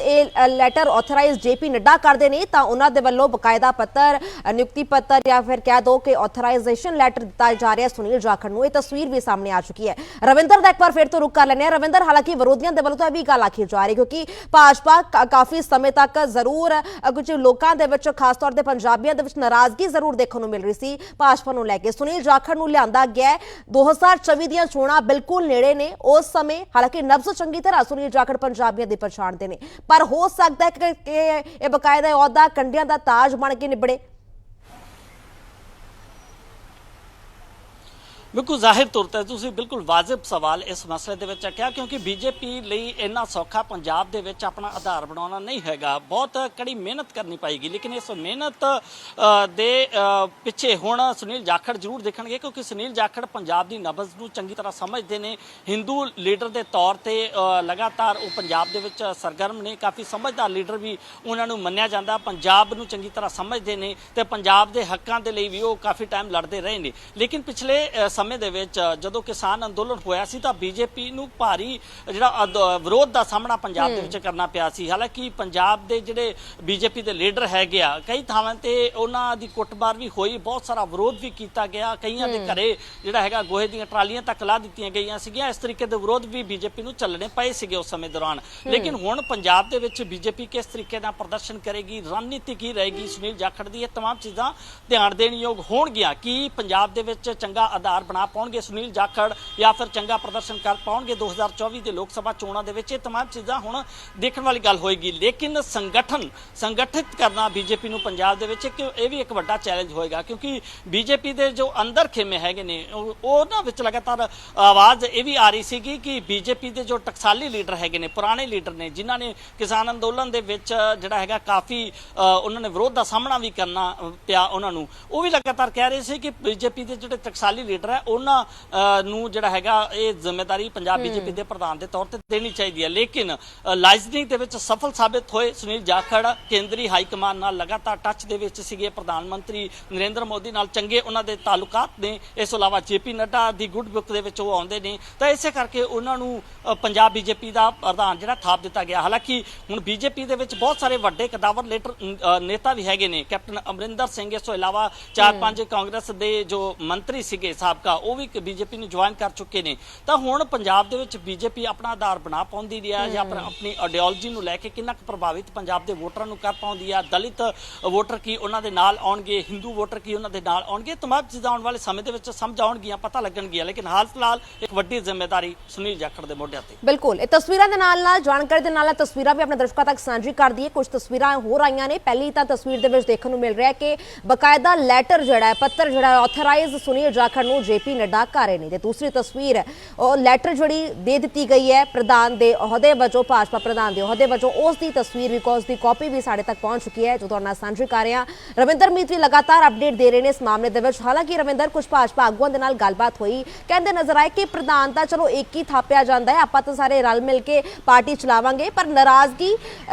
letter authorise JP Nadda ਕਰਦੇ ਨੇ ਤਾਂ ਉਹਨਾਂ ਦੇ ਵੱਲੋਂ ਬਕਾਇਦਾ ਪੱਤਰ, ਨਿਯੁਕਤੀ ਪੱਤਰ ਜਾਂ ਫਿਰ ਕਹਿ ਦੋ ਕਿ ਆਥੋਰਾਈਜ਼ੇਸ਼ਨ ਲੈਟਰ ਦਿੱਤਾ ਜਾ ਰਿਹਾ ਸੁਨੀਲ ਜਾਖੜ ਨੂੰ। ਇਹ ਤਸਵੀਰ ਵੀ ਸਾਹਮਣੇ ਆ ਚੁੱਕੀ ਹੈ। ਰਵਿੰਦਰ ਦਾ ਇੱਕ ਵਾਰ ਫਿਰ ਤੋਂ ਰੁਕ ਕਰ ਲੈਂਦੇ ਹਾਂ। ਰਵਿੰਦਰ, ਹਾਲਾਂਕਿ ਵਿਰੋਧੀਆਂ ਦੇ ਵੱਲੋਂ ਤਾਂ ਇਹ ਵੀ ਗੱਲ ਆਖੀ ਜਾ ਰਹੀ ਕਿਉਂਕਿ ਭਾਜਪਾ ਕਾਫੀ ਸਮੇਂ ਤੱਕ ਜ਼ਰੂਰ ਕੁਝ ਲੋਕਾਂ ਦੇ ਵਿੱਚ, ਖਾਸ ਤੌਰ ਤੇ ਪੰਜਾਬੀਆਂ ਦੇ ਵਿੱਚ ਨਾਰਾਜ਼ਗੀ ਜ਼ਰੂਰ ਦੇਖਣ ਨੂੰ ਮਿਲ ਰਹੀ ਸੀ ਭਾਜਪਾ ਨੂੰ ਲੈ ਕੇ। ਸੁਨੀਲ ਜਾਖੜ ਨੂੰ ਲਿਆਂਦਾ ਗਿਆ 2024 ਦੀਆਂ ਚੋਣਾਂ ਬਿਲਕੁਲ ਨੇੜੇ ਨੇ। ਉਸ ਸਮੇਂ ਹਾਲਾਂਕਿ ਨਬਜ਼ ਚੰਗੀ ਤਰ੍ਹਾਂ ਸੁਨੀਲ ਜਾਖੜ ਪੰਜਾਬੀਆਂ ਦੀ ਪਛਾਣਦੇ ਨੇ, ਪਰ ਹੋ ਸਕਦਾ ਹੈ ਕਿ ਇਹ ਬਕਾਇਦਾ ਅਹੁਦਾ ਕੰਡਿਆਂ ਦਾ ਤਾਜ ਬਣ ਕੇ ਨਿਬੜੇ। ਬਿਲਕੁਲ ਜ਼ਾਹਿਰ ਤੌਰ ਤੇ ਤੁਸੀਂ ਬਿਲਕੁਲ ਵਾਜਿਬ ਸਵਾਲ ਇਸ ਮਸਲੇ ਦੇ ਵਿੱਚ ਰੱਖਿਆ, ਕਿਉਂਕਿ ਬੀਜੇਪੀ ਲਈ ਇੰਨਾ ਸੌਖਾ ਪੰਜਾਬ ਦੇ ਵਿੱਚ ਆਪਣਾ ਆਧਾਰ ਬਣਾਉਣਾ ਨਹੀਂ ਹੈਗਾ। ਬਹੁਤ ਕੜੀ ਮਿਹਨਤ ਕਰਨੀ ਪਏਗੀ, ਲੇਕਿਨ ਇਸ ਮਿਹਨਤ ਦੇ ਪਿੱਛੇ ਹੁਣ ਸੁਨੀਲ ਜਾਖੜ ਜ਼ਰੂਰ ਦੇਖਣਗੇ, ਕਿਉਂਕਿ ਸੁਨੀਲ ਜਾਖੜ ਪੰਜਾਬ ਦੀ ਨਬਜ਼ ਨੂੰ ਚੰਗੀ ਤਰ੍ਹਾਂ ਸਮਝਦੇ ਨੇ। ਹਿੰਦੂ ਲੀਡਰ ਦੇ ਤੌਰ ਤੇ ਲਗਾਤਾਰ ਉਹ ਪੰਜਾਬ ਦੇ ਵਿੱਚ ਸਰਗਰਮ ਨੇ, ਕਾਫੀ ਸਮਝਦਾਰ ਲੀਡਰ ਵੀ ਉਹਨਾਂ ਨੂੰ ਮੰਨਿਆ ਜਾਂਦਾ। ਪੰਜਾਬ ਨੂੰ ਚੰਗੀ ਤਰ੍ਹਾਂ ਸਮਝਦੇ ਨੇ ਤੇ ਪੰਜਾਬ ਦੇ ਹੱਕਾਂ ਦੇ ਲਈ ਵੀ ਉਹ ਕਾਫੀ ਟਾਈਮ ਲੜਦੇ ਰਹੇ ਨੇ। ਲੇਕਿਨ ਪਿਛਲੇ ਸਮੇਂ ਦੇ ਵਿੱਚ ਜਦੋਂ ਕਿਸਾਨ ਅੰਦੋਲਨ ਹੋਇਆ ਸੀ ਤਾਂ ਬੀਜੇਪੀ ਨੂੰ ਭਾਰੀ ਜਿਹੜਾ ਵਿਰੋਧ ਦਾ ਸਾਹਮਣਾ ਪੰਜਾਬ ਦੇ ਵਿੱਚ ਕਰਨਾ ਪਿਆ ਸੀ। ਹਾਲਾਂਕਿ ਪੰਜਾਬ ਦੇ ਜਿਹੜੇ ਬੀਜੇਪੀ ਦੇ ਲੀਡਰ ਹੈਗੇ ਆ, ਕਈ ਥਾਵਾਂ ਤੇ ਉਹਨਾਂ ਦੀ ਕੁੱਟਮਾਰ ਵੀ ਹੋਈ, ਬਹੁਤ ਸਾਰਾ ਵਿਰੋਧ ਵੀ ਕੀਤਾ ਗਿਆ, ਕਈਆਂ ਦੇ ਘਰੇ ਜਿਹੜਾ ਹੈਗਾ ਗੋਹੇ ਦੀਆਂ ਟਰਾਲੀਆਂ ਤੱਕ ਲਾ ਦਿੱਤੀਆਂ ਗਈਆਂ ਸੀਗੀਆਂ। ਇਸ ਤਰੀਕੇ ਦੇ ਵਿਰੋਧ ਵੀ ਬੀਜੇਪੀ ਨੂੰ ਚੱਲਣੇ ਪਏ ਸੀਗੇ ਉਸ ਸਮੇਂ ਦੌਰਾਨ। ਲੇਕਿਨ ਹੁਣ ਪੰਜਾਬ ਦੇ ਵਿੱਚ ਬੀਜੇਪੀ ਕਿਸ ਤਰੀਕੇ ਦਾ ਪ੍ਰਦਰਸ਼ਨ ਕਰੇਗੀ, ਰਣਨੀਤੀ ਕੀ ਰਹੇਗੀ ਸੁਨੀਲ ਜਾਖੜ ਦੀ, ਇਹ तमाम ਚੀਜ਼ਾਂ ਧਿਆਨ ਦੇਣ ਯੋਗ ਹੋਣਗੀਆਂ ਕਿ ਪੰਜਾਬ ਦੇ ਵਿੱਚ ਚੰਗਾ ਆਧਾਰ ਬਣਾ ਪਾਉਣਗੇ ਸੁਨੀਲ ਜਾਖੜ ਜਾਂ ਫਿਰ ਚੰਗਾ ਪ੍ਰਦਰਸ਼ਨ ਕਰ ਪਾਉਣਗੇ 2024 ਦੇ ਲੋਕ ਸਭਾ ਚੋਣਾਂ ਦੇ ਵਿੱਚ। ਇਹ तमाम ਚੀਜ਼ਾਂ ਹੁਣ ਦੇਖਣ ਵਾਲੀ ਗੱਲ ਹੋਏਗੀ। ਲੇਕਿਨ ਸੰਗਠਿਤ ਕਰਨਾ ਬੀਜੇਪੀ ਨੂੰ ਪੰਜਾਬ ਦੇ ਵਿੱਚ ਇਹ ਵੀ ਇੱਕ ਵੱਡਾ ਚੈਲੰਜ ਹੋਏਗਾ, ਕਿਉਂਕਿ ਬੀਜੇਪੀ ਦੇ ਜੋ ਅੰਦਰ ਖੇਮੇ ਹੈਗੇ ਨੇ ਉਹਨਾਂ ਵਿੱਚ ਲਗਾਤਾਰ ਆਵਾਜ਼ ਇਹ ਵੀ ਆ ਰਹੀ ਸੀਗੀ ਕਿ ਬੀਜੇਪੀ ਦੇ ਜੋ ਟਕਸਾਲੀ ਲੀਡਰ ਹੈਗੇ ਨੇ, ਪੁਰਾਣੇ ਲੀਡਰ ਨੇ, ਜਿਨ੍ਹਾਂ ਨੇ ਕਿਸਾਨ ਅੰਦੋਲਨ ਦੇ ਵਿੱਚ ਜਿਹੜਾ ਹੈਗਾ ਕਾਫੀ ਉਹਨਾਂ ਨੇ ਵਿਰੋਧ ਦਾ ਸਾਹਮਣਾ ਵੀ ਕਰਨਾ ਪਿਆ ਉਹਨਾਂ ਨੂੰ, ਉਹ ਵੀ ਲਗਾਤਾਰ ਕਹਿ ਰਹੇ ਸੀ ਕਿ ਬੀਜੇਪੀ ਦੇ ਜਿਹੜੇ ਟਕਸਾਲੀ ਲੀਡਰ ਹੈ ਹੈ ਉਹਨਾਂ ਨੂੰ ਜਿਹੜਾ ਹੈਗਾ ਇਹ ਜ਼ਿੰਮੇਵਾਰੀ ਪੰਜਾਬ ਬੀਜੇਪੀ ਦੇ ਪ੍ਰਧਾਨ ਦੇ ਤੌਰ ਤੇ ਦੇਣੀ ਚਾਹੀਦੀ ਹੈ। ਲੇਕਿਨ ਲਾਈਜ਼ਨਿੰਗ ਦੇ ਵਿੱਚ ਸਫਲ ਸਾਬਿਤ ਹੋਏ ਸੁਨੀਲ ਜਾਖੜ ਕੇਂਦਰੀ ਹਾਈ ਕਮਾਨ ਨਾਲ ਲਗਾਤਾਰ ਟੱਚ ਦੇ ਵਿੱਚ ਸੀਗੇ। ਪ੍ਰਧਾਨ ਮੰਤਰੀ ਨਰਿੰਦਰ ਮੋਦੀ ਨਾਲ ਚੰਗੇ ਉਹਨਾਂ ਦੇ ਤਾਲੁਕਾਤ ਨੇ। ਇਸ ਤੋਂ ਇਲਾਵਾ ਜੇਪੀ ਨੱਡਾ ਦੀ ਗੁੱਡ ਬੁੱਕ ਦੇ ਵਿੱਚ ਉਹ ਆਉਂਦੇ ਨੇ, ਤਾਂ ਇਸੇ ਕਰਕੇ ਉਹਨਾਂ ਨੂੰ ਪੰਜਾਬ ਬੀਜੇਪੀ ਦਾ ਪ੍ਰਧਾਨ ਜਿਹੜਾ ਥਾਪ ਦਿੱਤਾ ਗਿਆ। ਹਾਲਾਂਕਿ ਹੁਣ ਬੀਜੇਪੀ ਦੇ ਵਿੱਚ ਬਹੁਤ ਸਾਰੇ ਵੱਡੇ ਕਦਾਵਰ ਨੇਤਾ ਵੀ ਹੈਗੇ ਨੇ। ਕੈਪਟਨ ਅਮਰਿੰਦਰ ਸਿੰਘ, ਇਸ ਤੋਂ ਇਲਾਵਾ 4-5 ਕਾਂਗਰਸ ਦੇ ਜੋ ਮੰਤਰੀ ਸੀਗੇ ਸਾਬਕਾ, ਉਹ ਵੀ ਬੀਜੇਪੀ ਨੂੰ ਜੁਆਇਨ ਕਰ ਚੁੱਕੇ ਨੇ। ਤਾਂ ਹੁਣ ਪੰਜਾਬ ਦੇ ਵਿੱਚ ਬੀਜੇਪੀ ਆਪਣਾ ਆਧਾਰ ਬਣਾ ਪਾਉਂਦੀ ਰਿਹਾ ਜਾਂ ਆਪਣੀ ਆਈਡੀਓਲੋਜੀ ਨੂੰ ਲੈ ਕੇ ਕਿੰਨਾ ਕੁ ਪ੍ਰਭਾਵਿਤ ਪੰਜਾਬ ਦੇ ਵੋਟਰਾਂ ਨੂੰ ਕਰ ਪਾਉਂਦੀ ਆ। ਦਲਿਤ ਵੋਟਰ ਕੀ ਉਹਨਾਂ ਦੇ ਨਾਲ ਆਉਣਗੇ, ਹਿੰਦੂ ਵੋਟਰ ਕੀ ਉਹਨਾਂ ਦੇ ਨਾਲ ਆਉਣਗੇ, ਤਮਾਮ ਚੀਜ਼ਾਂ ਆਉਣ ਵਾਲੇ ਸਮੇਂ ਦੇ ਵਿੱਚ ਸਮਝ ਆਉਣਗੀਆਂ, ਪਤਾ ਲੱਗਣਗੀਆਂ। ਲੇਕਿਨ ਹਾਲ ਫਿਲਹਾਲ ਇੱਕ ਵੱਡੀ ਜ਼ਿੰਮੇਵਾਰੀ ਸੁਨੀਲ ਜਾਖੜ ਦੇ ਮੋਢਿਆਂ ਤੇ। ਬਿਲਕੁਲ, ਇਹ ਤਸਵੀਰਾਂ ਦੇ ਨਾਲ ਜਾਣਕਾਰੀ ਦੇ ਨਾਲ ਤਸਵੀਰਾਂ ਵੀ ਆਪਣੇ ਦਰਸ਼ਕਾਂ ਤੱਕ ਸਾਂਝੀ ਕਰ ਦਈਏ। ਕੁਝ ਤਸਵੀਰਾਂ ਹੋਰ ਆਈਆਂ ਨੇ। ਪਹਿਲੀ ਤਾਂ ਤਸਵੀਰ ਦੇ ਵਿੱਚ ਦੇਖਣ ਨੂੰ ਮਿਲ ਰਿਹਾ ਕਿ ਬਕਾਇਦਾ ਲੈਟਰ ਜਿਹੜਾ ਹੈ, ਪੱਤਰ ਜਿਹੜਾ ਆਥੋਰਾਈਜ਼ ਸੁਨੀਲ ਜਾਖੜ ਨੂੰ ਜੇਪੀ ਨੱਡਾ ਕਰ ਰਹੇ ਨੇ। ਤੇ ਦੂਸਰੀ ਤਸਵੀਰ ਉਹ ਲੈਟਰ ਜਿਹੜੀ ਦੇ ਦਿੱਤੀ ਗਈ ਹੈ ਪ੍ਰਧਾਨ ਦੇ ਅਹੁਦੇ ਵਜੋਂ, ਭਾਜਪਾ ਪ੍ਰਧਾਨ ਦੇ ਅਹੁਦੇ ਵਜੋਂ, ਉਸ ਦੀ ਤਸਵੀਰ ਬਿਕੋਜ਼ ਦੀ ਕਾਪੀ ਵੀ ਸਾਡੇ ਤੱਕ ਪਹੁੰਚ ਚੁੱਕੀ ਹੈ, ਜੋ ਤੁਹਾਡੇ ਨਾਲ ਸਾਂਝੀ ਕਰ ਰਹੇ ਹਾਂ। ਰਵਿੰਦਰ ਮੀਤ ਵੀ ਲਗਾਤਾਰ ਅਪਡੇਟ ਦੇ ਰਹੇ ਨੇ ਇਸ ਮਾਮਲੇ ਦੇ ਵਿੱਚ। ਹਾਲਾਂਕਿ ਰਵਿੰਦਰ, ਕੁਝ ਭਾਜਪਾ ਆਗੂਆਂ ਦੇ ਨਾਲ ਗੱਲਬਾਤ ਹੋਈ, ਕਹਿੰਦੇ ਨਜ਼ਰ ਆਏ ਕਿ ਪ੍ਰਧਾਨ ਤਾਂ ਚਲੋ ਇੱਕ ਹੀ ਥਾਪਿਆ ਜਾਂਦਾ ਹੈ, ਆਪਾਂ ਤਾਂ ਸਾਰੇ ਰਲ ਮਿਲ ਕੇ ਪਾਰਟੀ ਚਲਾਵਾਂਗੇ, ਪਰ ਨਾਰਾਜ਼ਗੀ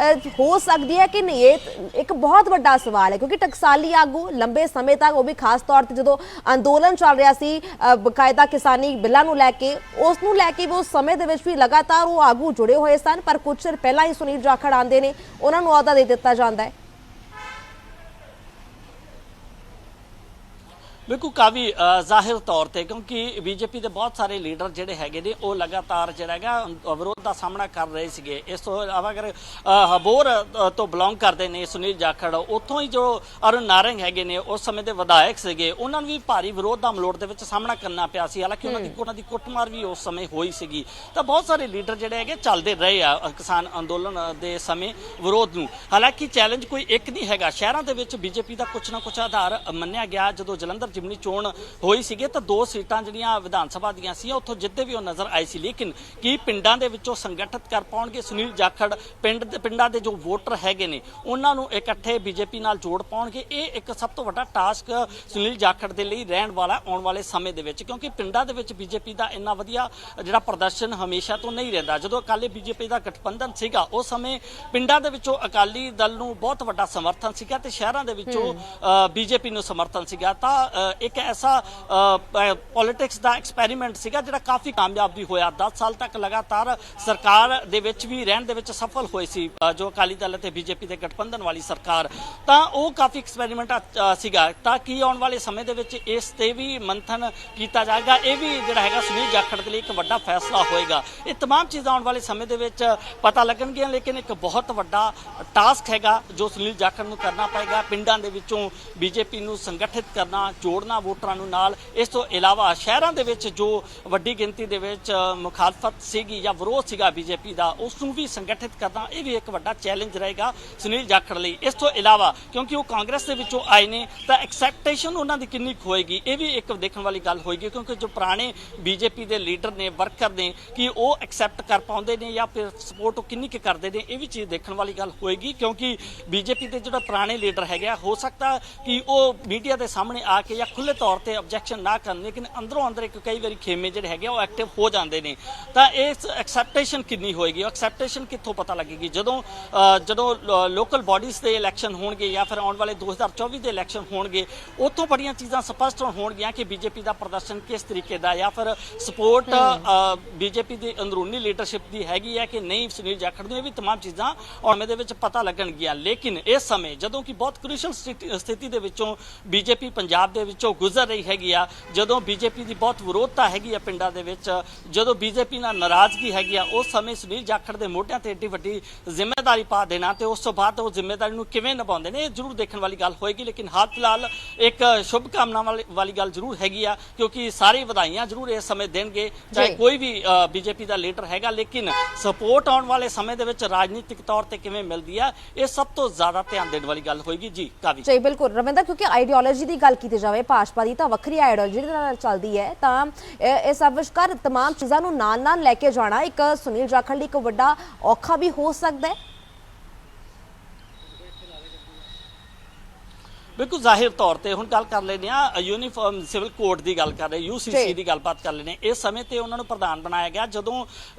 ਹੋ ਸਕਦੀ ਹੈ ਕਿ ਨਹੀਂ, ਇਹ ਇੱਕ ਬਹੁਤ ਵੱਡਾ ਸਵਾਲ ਹੈ। ਕਿਉਂਕਿ ਟਕਸਾਲੀ ਆਗੂ ਲੰਬੇ ਸਮੇਂ ਤੱਕ, ਉਹ ਵੀ ਖਾਸ ਤੌਰ ਤੇ ਜਦੋਂ ਅੰਦੋਲਨ ਚੱਲ ਰਿਹਾ ਸੀ ਬਕਾਇਦਾ ਕਿਸਾਨੀ ਬਿੱਲਾਂ ਨੂੰ ਲੈ ਕੇ, ਉਸ ਨੂੰ ਲੈ ਕੇ ਵੀ ਉਸ ਸਮੇਂ ਦੇ ਵਿੱਚ ਵੀ ਲਗਾਤਾਰ ਉਹ ਆਗੂ ਜੁੜੇ ਹੋਏ ਸਨ, ਪਰ ਕੁਝ ਚਿਰ ਪਹਿਲਾਂ ਹੀ ਸੁਨੀਲ ਜਾਖੜ ਆਉਂਦੇ ਨੇ, ਉਹਨਾਂ ਨੂੰ ਅਹੁਦਾ ਦੇ ਦਿੱਤਾ ਜਾਂਦਾ ਹੈ। ਬਿਲਕੁਲ ਕਾਫੀ ਜ਼ਾਹਿਰ ਤੌਰ ਤੇ, ਕਿਉਂਕਿ ਬੀਜੇਪੀ ਦੇ ਬਹੁਤ ਸਾਰੇ ਲੀਡਰ ਜਿਹੜੇ ਹੈਗੇ ਨੇ ਉਹ ਲਗਾਤਾਰ ਜਿਹੜਾ ਹੈਗਾ ਵਿਰੋਧ ਦਾ ਸਾਹਮਣਾ ਕਰ ਰਹੇ ਸੀਗੇ। ਇਸ ਤੋਂ ਇਲਾਵਾ ਅਗਰ ਹਬੋਰ ਤੋਂ ਬਿਲੋਂਗ ਕਰਦੇ ਨੇ ਸੁਨੀਲ ਜਾਖੜ, ਉੱਥੋਂ ਹੀ ਜੋ ਅਰੁਣ ਨਾਰੰਗ ਹੈਗੇ ਨੇ ਉਸ ਸਮੇਂ ਦੇ ਵਿਧਾਇਕ ਸੀਗੇ, ਉਹਨਾਂ ਨੂੰ ਵੀ ਭਾਰੀ ਵਿਰੋਧ ਦਾ ਮਲੋੜ ਦੇ ਵਿੱਚ ਸਾਹਮਣਾ ਕਰਨਾ ਪਿਆ ਸੀ। ਹਾਲਾਂਕਿ ਉਹਨਾਂ ਦੀ ਕੁੱਟਮਾਰ ਵੀ ਉਸ ਸਮੇਂ ਹੋਈ ਸੀਗੀ। ਤਾਂ ਬਹੁਤ ਸਾਰੇ ਲੀਡਰ ਜਿਹੜੇ ਹੈਗੇ ਚੱਲਦੇ ਰਹੇ ਆ ਕਿਸਾਨ ਅੰਦੋਲਨ ਦੇ ਸਮੇਂ ਵਿਰੋਧ ਨੂੰ। ਹਾਲਾਂਕਿ ਚੈਲੰਜ ਕੋਈ ਇੱਕ ਨਹੀਂ ਹੈਗਾ। ਸ਼ਹਿਰਾਂ ਦੇ ਵਿੱਚ ਬੀਜੇਪੀ ਦਾ ਕੁਛ ਨਾ ਕੁਛ ਆਧਾਰ ਮੰਨਿਆ ਗਿਆ। ਜਦੋਂ ਜਲੰਧਰ ਜਿਮਨੀ ਚੋਣ ਹੋਈ ਸੀਗੀ ਤਾਂ 2 ਸੀਟਾਂ ਜਿਹੜੀਆਂ ਵਿਧਾਨ ਸਭਾ ਦੀਆਂ ਸੀ ਉੱਥੋਂ ਜਿੱਤੇ ਵੀ ਉਹ ਨਜ਼ਰ ਆਈ ਸੀ। ਲੇਕਿਨ ਕੀ ਪਿੰਡਾਂ ਦੇ ਵਿੱਚੋਂ ਸੰਗਠਿਤ ਕਰ ਪਾਉਣਗੇ ਸੁਨੀਲ ਜਾਖੜ? ਪਿੰਡਾਂ ਦੇ ਜੋ ਵੋਟਰ ਹੈਗੇ ਨੇ ਉਹਨਾਂ ਨੂੰ ਇਕੱਠੇ ਬੀਜੇਪੀ ਨਾਲ ਜੋੜ ਪਾਉਣਗੇ? ਇਹ ਇੱਕ ਸਭ ਤੋਂ ਵੱਡਾ ਟਾਸਕ ਸੁਨੀਲ ਜਾਖੜ ਦੇ ਲਈ ਰਹਿਣ ਵਾਲਾ ਆਉਣ ਵਾਲੇ ਸਮੇਂ ਦੇ ਵਿੱਚ, ਕਿਉਂਕਿ ਪਿੰਡਾਂ ਦੇ ਵਿੱਚ ਬੀਜੇਪੀ ਦਾ ਇੰਨਾ ਵਧੀਆ ਜਿਹੜਾ ਪ੍ਰਦਰਸ਼ਨ ਹਮੇਸ਼ਾ ਤੋਂ ਨਹੀਂ ਰਹਿੰਦਾ। ਜਦੋਂ ਅਕਾਲੀ ਬੀਜੇਪੀ ਦਾ ਗਠਬੰਧਨ ਸੀਗਾ ਉਸ ਸਮੇਂ ਪਿੰਡਾਂ ਦੇ ਵਿੱਚੋਂ ਅਕਾਲੀ ਦਲ ਨੂੰ ਬਹੁਤ ਵੱਡਾ ਸਮਰਥਨ ਸੀਗਾ ਤੇ ਸ਼ਹਿਰਾਂ ਦੇ ਵਿੱਚੋਂ ਬੀਜੇਪੀ ਨੂੰ ਸਮਰਥਨ ਸੀਗਾ। ਤਾਂ ਇੱਕ ਐਸਾ ਪੋਲਿਟਿਕਸ ਦਾ ਐਕਸਪੈਰੀਮੈਂਟ ਸੀਗਾ ਜਿਹੜਾ ਕਾਫੀ ਕਾਮਯਾਬ ਵੀ ਹੋਇਆ। 10 ਸਾਲ ਤੱਕ ਲਗਾਤਾਰ ਸਰਕਾਰ ਦੇ ਵਿੱਚ ਵੀ ਰਹਿਣ ਦੇ ਵਿੱਚ ਸਫਲ ਹੋਈ ਸੀ ਜੋ ਅਕਾਲੀ ਦਲ ਅਤੇ ਬੀਜੇਪੀ ਦੇ ਗਠਬੰਧਨ ਵਾਲੀ ਸਰਕਾਰ। ਤਾਂ ਉਹ ਕਾਫੀ ਐਕਸਪੈਰੀਮੈਂਟ ਸੀਗਾ। ਤਾਂ ਕੀ ਆਉਣ ਵਾਲੇ ਸਮੇਂ ਦੇ ਵਿੱਚ ਇਸ ਤੇ ਵੀ ਮੰਥਨ ਕੀਤਾ ਜਾਏਗਾ? ਇਹ ਵੀ ਜਿਹੜਾ ਹੈਗਾ ਸੁਨੀਲ ਜਾਖੜ ਦੇ ਲਈ ਇੱਕ ਵੱਡਾ ਫੈਸਲਾ ਹੋਏਗਾ। ਇਹ ਤਮਾਮ ਚੀਜ਼ਾਂ ਆਉਣ ਵਾਲੇ ਸਮੇਂ ਦੇ ਵਿੱਚ ਪਤਾ ਲੱਗਣਗੀਆਂ। ਲੇਕਿਨ ਇੱਕ ਬਹੁਤ ਵੱਡਾ ਟਾਸਕ ਹੈਗਾ ਜੋ ਸੁਨੀਲ ਜਾਖੜ ਨੂੰ ਕਰਨਾ ਪਏਗਾ। ਪਿੰਡਾਂ ਦੇ ਵਿੱਚੋਂ ਬੀਜੇਪੀ ਨੂੰ ਸੰਗਠਿਤ ਕਰਨਾ, ਜੋੜਨਾ ਵੋਟਰਾਂ ਨੂੰ ਨਾਲ। ਇਸ ਤੋਂ ਇਲਾਵਾ ਸ਼ਹਿਰਾਂ ਦੇ ਵਿੱਚ ਜੋ ਵੱਡੀ ਗਿਣਤੀ ਦੇ ਵਿੱਚ ਮੁਖਾਲਫਤ ਸੀਗੀ ਜਾਂ ਵਿਰੋਧ ਸੀਗਾ ਬੀਜੇਪੀ ਦਾ, ਉਸ ਨੂੰ ਵੀ ਸੰਗਠਿਤ ਕਰਨਾ, ਇਹ ਵੀ ਇੱਕ ਵੱਡਾ ਚੈਲੰਜ ਰਹੇਗਾ ਸੁਨੀਲ ਜਾਖੜ ਲਈ। ਇਸ ਤੋਂ ਇਲਾਵਾ ਕਿਉਂਕਿ ਉਹ ਕਾਂਗਰਸ ਦੇ ਵਿੱਚੋਂ ਆਏ ਨੇ ਤਾਂ ਐਕਸੈਪਟੇਸ਼ਨ ਉਹਨਾਂ ਦੀ ਕਿੰਨੀ ਕੁ ਹੋਏਗੀ, ਇਹ ਵੀ ਇੱਕ ਦੇਖਣ ਵਾਲੀ ਗੱਲ ਹੋਏਗੀ। ਕਿਉਂਕਿ ਜੋ ਪੁਰਾਣੇ ਬੀਜੇਪੀ ਦੇ ਲੀਡਰ ਨੇ, ਵਰਕਰ ਨੇ, ਕਿ ਉਹ ਐਕਸੈਪਟ ਕਰ ਪਾਉਂਦੇ ਨੇ ਜਾਂ ਫਿਰ ਸਪੋਰਟ ਉਹ ਕਿੰਨੀ ਕੁ ਕਰਦੇ ਨੇ, ਇਹ ਵੀ ਚੀਜ਼ ਦੇਖਣ ਵਾਲੀ ਗੱਲ ਹੋਏਗੀ। ਕਿਉਂਕਿ ਬੀਜੇਪੀ ਦੇ ਜਿਹੜਾ ਪੁਰਾਣੇ ਲੀਡਰ ਹੈਗਾ, ਹੋ ਸਕਦਾ ਕਿ ਉਹ ਮੀਡੀਆ ਦੇ ਸਾਹਮਣੇ ਆ ਕੇ ਜਾਂ ਖੁੱਲੇ ਤੌਰ ਤੇ ਆਬਜੈਕਸ਼ਨ ਨਾ ਕਰਨ, ਲੇਕਿਨ ਅੰਦਰੋਂ ਅੰਦਰ ਇੱਕ ਕਈ ਵਾਰੀ ਖੇਮੇ ਜਿਹੜੇ ਹੈਗੇ ਉਹ ਐਕਟਿਵ ਹੋ ਜਾਂਦੇ ਨੇ। ਤਾਂ ਇਸ ਐਕਸੈਪਟੇਸ਼ਨ ਕਿੰਨੀ ਹੋਏਗੀ? ਐਕਸੈਪਟੇਸ਼ਨ ਕਿੱਥੋਂ ਪਤਾ ਲੱਗੇਗੀ? ਜਦੋਂ ਲੋਕਲ ਬਾਡੀਜ਼ ਦੇ ਇਲੈਕਸ਼ਨ ਹੋਣਗੇ ਜਾਂ ਫਿਰ ਆਉਣ ਵਾਲੇ 2024 ਦੇ ਇਲੈਕਸ਼ਨ ਹੋਣਗੇ, ਉੱਥੋਂ ਬੜੀਆਂ ਚੀਜ਼ਾਂ ਸਪਸ਼ਟ ਹੋਣਗੀਆਂ ਕਿ ਬੀਜੇਪੀ ਦਾ ਪ੍ਰਦਰਸ਼ਨ ਕਿਸ ਤਰੀਕੇ ਦਾ ਜਾਂ ਫਿਰ ਸਪੋਰਟ ਬੀਜੇਪੀ ਦੀ ਅੰਦਰੂਨੀ ਲੀਡਰਸ਼ਿਪ ਦੀ ਹੈਗੀ ਹੈ ਕਿ ਨਹੀਂ ਸੁਨੀਲ ਜਾਖੜ ਨੂੰ। ਇਹ ਵੀ ਤਮਾਮ ਚੀਜ਼ਾਂ ਆਉਣ ਦੇ ਵਿੱਚ ਪਤਾ ਲੱਗਣਗੀਆਂ। ਲੇਕਿਨ ਇਸ ਸਮੇਂ ਜਦੋਂ ਕਿ ਬਹੁਤ ਕ੍ਰੂਸ਼ਲ ਸਥਿਤੀ ਦੇ ਵਿੱਚੋਂ ਬੀਜੇਪੀ ਪੰਜਾਬ ਦੇ ਵਿੱਚੋਂ ਗੁਜ਼ਰ ਰਹੀ ਹੈਗੀ ਆ, ਜਦੋਂ ਬੀਜੇਪੀ ਦੀ ਬਹੁਤ ਵਿਰੋਧਤਾ ਹੈਗੀ ਆ ਪਿੰਡਾਂ ਦੇ ਵਿੱਚ, ਜਦੋਂ ਬੀਜੇਪੀ ਨਾਲ ਨਾਰਾਜ਼ਗੀ ਹੈਗੀ ਆ, ਉਸ ਸਮੇਂ ਸੁਨੀਲ ਜਾਖੜ ਦੇ ਮੋਢਿਆਂ ਤੇ ਏਡੀ ਵੱਡੀ ਜ਼ਿੰਮੇਵਾਰੀ ਪਾ ਦੇਣਾ ਤੇ ਉਸ ਤੋਂ ਬਾਅਦ ਉਹ ਜ਼ਿੰਮੇਵਾਰੀ ਨੂੰ ਕਿਵੇਂ ਨਿਭਾਉਂਦੇ ਨੇ, ਇਹ ਜ਼ਰੂਰ ਦੇਖਣ ਵਾਲੀ ਗੱਲ ਹੋਏਗੀ। ਲੇਕਿਨ ਹਾਲ ਫਿਲਹਾਲ ਇੱਕ ਸ਼ੁਭ ਕਾਮਨਾ ਵਾਲੀ ਗੱਲ ਜ਼ਰੂਰ ਹੈਗੀ ਆ, ਕਿਉਂਕਿ ਸਾਰੀ ਵਧਾਈਆਂ ਜ਼ਰੂਰ ਇਸ ਸਮੇਂ ਦੇਣਗੇ ਚਾਹੇ ਕੋਈ ਵੀ ਬੀਜੇਪੀ ਦਾ ਲੀਡਰ ਹੈਗਾ। ਲੇਕਿਨ ਸਪੋਰਟ ਆਉਣ ਵਾਲੇ ਸਮੇਂ ਦੇ ਵਿੱਚ ਰਾਜਨੀਤਿਕ ਤੌਰ ਤੇ ਕਿਵੇਂ ਮਿਲਦੀ ਆ, ਇਹ ਸਭ ਤੋਂ ਜ਼ਿਆਦਾ ਧਿਆਨ ਦੇਣ ਵਾਲੀ ਗੱਲ ਹੋਏਗੀ। ਜੀ ਕਾਵੀ ਜੀ ਬਿਲਕੁਲ ਰਵਿੰਦਰ, ਕਿਉਂਕਿ ਆਈਡੀਓਲੋਜੀ ਦੀ ਗੱਲ ਕੀਤੀ ਜਾਵੇ, ਭਾਜਪਾ ਦੀ ਤਾਂ ਵੱਖਰੀ ਆਈਡੀਓਲੋਜੀ ਦੇ ਨਾਲ ਚੱਲਦੀ ਹੈ, ਤਾਂ ਇਸ ਅਵਿਸ਼ਕਾਰ ਤਮਾਮ ਚੀਜ਼ਾਂ ਨੂੰ ਨਾਲ ਲੈ ਕੇ ਜਾਣਾ ਇੱਕ ਸੁਨੀਲ ਜਾਖੜ ਲਈ ਇੱਕ ਵੱਡਾ ਔਖਾ ਵੀ ਹੋ ਸਕਦਾ ਹੈ। ਬਿਲਕੁਲ ਜ਼ਾਹਿਰ ਤੌਰ ਤੇ ਹੁਣ ਗੱਲ ਕਰ ਲੈਂਦੇ ਆ ਯੂਨੀਫਾਰਮ ਸਿਵਲ ਕੋਡ ਦੀ ਗੱਲ ਕਰ ਰਹੇ UCC ਦੀ ਗੱਲਬਾਤ ਕਰ ਲੈਂਦੇ ਇਸ ਸਮੇਂ ਤੇ ਉਹਨਾਂ ਨੂੰ ਪ੍ਰਧਾਨ ਬਣਾਇਆ ਗਿਆ ਜਦੋਂ